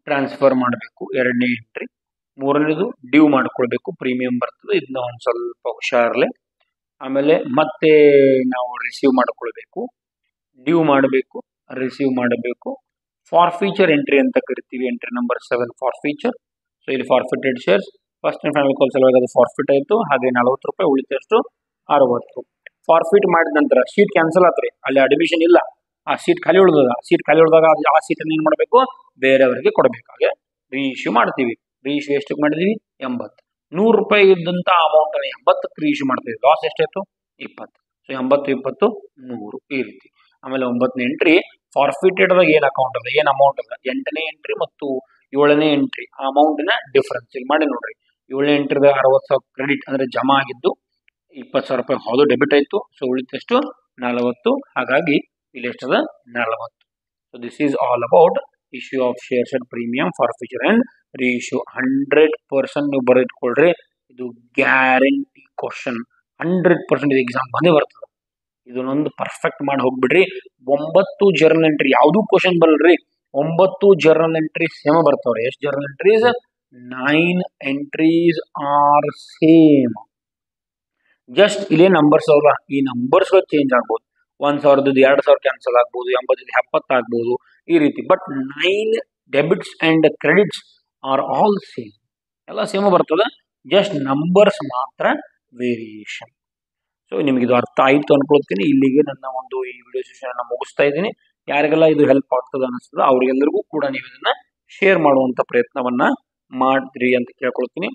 ಟ್ರಾನ್ಸ್ಫರ್ ಮಾಡಬೇಕು 2ನೇ ಎಂಟ್ರಿ. 3ನೇದು ಡ್ಯೂ ಮಾಡ್ಕೊಳ್ಬೇಕು, ಪ್ರೀಮಿಯಂ ಬರ್ತದೆ, ಇದನ್ನ ಒಂದು ಸ್ವಲ್ಪ ಹುಷಾರ್ಲೆ. ಆಮೇಲೆ ಮತ್ತೆ ನಾವು ರಿಸೀವ್ ಮಾಡ್ಕೊಳ್ಬೇಕು, ಡ್ಯೂ ಮಾಡಬೇಕು, ರಿಸೀವ್ ಮಾಡಬೇಕು. ಫಾರ್ಫಿಚರ್ ಎಂಟ್ರಿ ಅಂತ ಕರಿತೀವಿ, ಎಂಟ್ರಿ ನಂಬರ್ 7 ಫಾರ್ಫಿಚರ್. ಸೊ ಇಲ್ಲಿ forfeited shares first and final ಕಾಲ್ ಸಲುವಾಗಿ ಅದು ಫಾರ್ಫಿಟ್ ಆಯಿತು. ಹಾಗೆ 40 ರೂಪಾಯಿ ಉಳಿತಷ್ಟು 60. ಫಾರ್ಫಿಟ್ ಮಾಡಿದ ನಂತರ ಸೀಟ್ ಕ್ಯಾನ್ಸಲ್ ಆತ್ರಿ, ಅಲ್ಲಿ ಅಡ್ಮಿಷನ್ ಇಲ್ಲ, ಆ ಸೀಟ್ ಖಾಲಿ ಉಳಿದ. ಸೀಟ್ ಖಾಲಿ ಉಳಿದಾಗ ಆ ಸೀಟನ್ನು ಏನು ಮಾಡಬೇಕು, ಬೇರೆಯವರಿಗೆ ಕೊಡಬೇಕಾಗೆ ರೀಇಶ್ಯೂ ಮಾಡ್ತೀವಿ. ರೀಇಶ್ಯೂ ಎಷ್ಟಕ್ಕೆ ಮಾಡಿದೀವಿ, 80. 100 ರೂಪಾಯಿ ಇದ್ದಂತ ಅಮೌಂಟ್ ಅನ್ನು 80ಕ್ಕೆ ರೀಇಶ್ಯೂ ಮಾಡ್ತೀವಿ. ಲಾಸ್ ಎಷ್ಟಾಯ್ತು, 20. ಸೊ 80 20 100 ಈ ರೀತಿ. ಆಮೇಲೆ 9ನೇ ಎಂಟ್ರಿ ಫಾರ್ಫಿಟೆಡ್ ದಾಗ ಏನ್ ಅಕೌಂಟ್ ಅದ, ಏನ್ ಅಮೌಂಟ್ ಅದ, 8ನೇ ಎಂಟ್ರಿ ಮತ್ತು 7ನೇ ಎಂಟ್ರಿ ಆ ಅಮೌಂಟಿನ ಡಿಫರೆನ್ಸ್ ಇಲ್ಲಿ ಮಾಡಿ ನೋಡ್ರಿ. 7ನೇ ಎಂಟ್ರಿದ 60,000 ಕ್ರೆಡಿಟ್ ಅಂದ್ರೆ ಜಮಾ ಆಗಿದ್ದು, 20,000 ರೂಪಾಯಿ ಹೌದು ಡೆಬಿಟ್ ಆಯ್ತು. ಸೊ ಉಳಿತಷ್ಟು 40. ಹಾಗಾಗಿ ಇಲ್ಲಿ ಎಷ್ಟದ, 40. So this is all about issue of shares and premium forfeiture and reissue. 100% ನೀವು ಬರೆದಿಟ್ಕೊಳ್ರಿ, ಇದು ಗ್ಯಾರಂಟಿ ಕ್ವಶನ್. 100% ಇದು ಎಕ್ಸಾಮ್ ಬಂದೇ ಬರ್ತದೆ. ಇದನ್ನೊಂದು ಪರ್ಫೆಕ್ಟ್ ಮಾಡಿ ಹೋಗ್ಬಿಡ್ರಿ. 9 ಜರ್ನಲ್ ಎಂಟ್ರಿ ಯಾವ್ದು ಕ್ವಶನ್ ಬರಲ್ರಿ, 9 ಜರ್ನಲ್ ಎಂಟ್ರಿ ಸೇಮ್ ಬರ್ತಾವ್ರಿ. ಎಷ್ಟು journal entries, 9 entries are same. Just ಇಲ್ಲೇ ನಂಬರ್ಸ್ ಅವಲ್ಲ, ಈ ನಂಬರ್ಸ್ ಚೇಂಜ್ ಆಗ್ಬೋದು. 1,000 2,000 ಕ್ಯಾನ್ಸಲ್ ಆಗ್ಬೋದು, 80 70 ಆಗ್ಬೋದು ಈ ರೀತಿ. But 9 debits and credits are all same, ಎಲ್ಲ ಸೇಮ್ ಬರ್ತದೆ. ಜಸ್ಟ್ ನಂಬರ್ಸ್ ಮಾತ್ರ ವೇರಿಯೇಷನ್. ಸೊ ನಿಮ್ಗೆ ಇದು ಅರ್ಥ ಆಯ್ತು ಅನ್ಕೊಳ್ತೀನಿ. ಇಲ್ಲಿಗೆ ನನ್ನ ಒಂದು ಈ ವಿಡಿಯೋ ಸೆಷನ್ ಮುಗಿಸ್ತಾ ಇದ್ದೀನಿ. ಯಾರಿಗೆಲ್ಲ ಇದು ಹೆಲ್ಪ್ ಆಗ್ತದೆ ಅನಿಸ್ತದೆ ಅವ್ರಿಗೆಲ್ಲರಿಗೂ ಕೂಡ ನೀವು ಇದನ್ನ ಶೇರ್ ಮಾಡುವಂತ ಪ್ರಯತ್ನವನ್ನ ಮಾಡ್ರಿ ಅಂತ ಕೇಳ್ಕೊಳ್ತೀನಿ.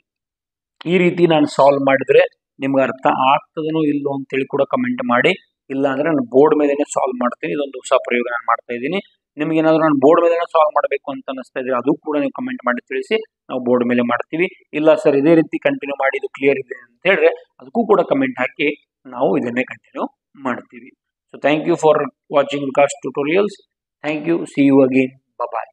ಈ ರೀತಿ ನಾನು ಸಾಲ್ವ್ ಮಾಡಿದ್ರೆ ನಿಮ್ಗೆ ಅರ್ಥ ಆಗ್ತದನೋ ಇಲ್ಲೋ ಅಂತೇಳಿ ಕೂಡ ಕಮೆಂಟ್ ಮಾಡಿ. ಇಲ್ಲ ಅಂದ್ರೆ ನಾನು ಬೋರ್ಡ್ ಮೇಲೆನೆ ಸಾಲ್ವ್ ಮಾಡ್ತೀನಿ. ಇದೊಂದು ಹೊಸ ಪ್ರಯೋಗ ನಾನು ಮಾಡ್ತಾ ಇದ್ದೀನಿ. ನಿಮ್ಗೆ ಏನಾದ್ರು ನಾನು ಬೋರ್ಡ್ ಮೇಲೆ ಸಾಲ್ವ್ ಮಾಡಬೇಕು ಅಂತ ಅನಿಸ್ತಾ ಇದ್ರೆ ಅದು ಕೂಡ ನೀವು ಕಮೆಂಟ್ ಮಾಡಿ ತಿಳಿಸಿ, ನಾವು ಬೋರ್ಡ್ ಮೇಲೆ ಮಾಡ್ತೀವಿ. ಇಲ್ಲ ಸರ್ ಇದೇ ರೀತಿ ಕಂಟಿನ್ಯೂ ಮಾಡಿ ಇದು ಕ್ಲಿಯರ್ ಇದೆ ಅಂತ ಹೇಳಿದ್ರೆ ಅದಕ್ಕೂ ಕೂಡ ಕಮೆಂಟ್ ಹಾಕಿ ನಾವು ಇದನ್ನೇ ಕಂಟಿನ್ಯೂ ಮಾಡ್ತೀವಿ. So thank you for watching Vikas tutorials. Thank you. See you again. Bye.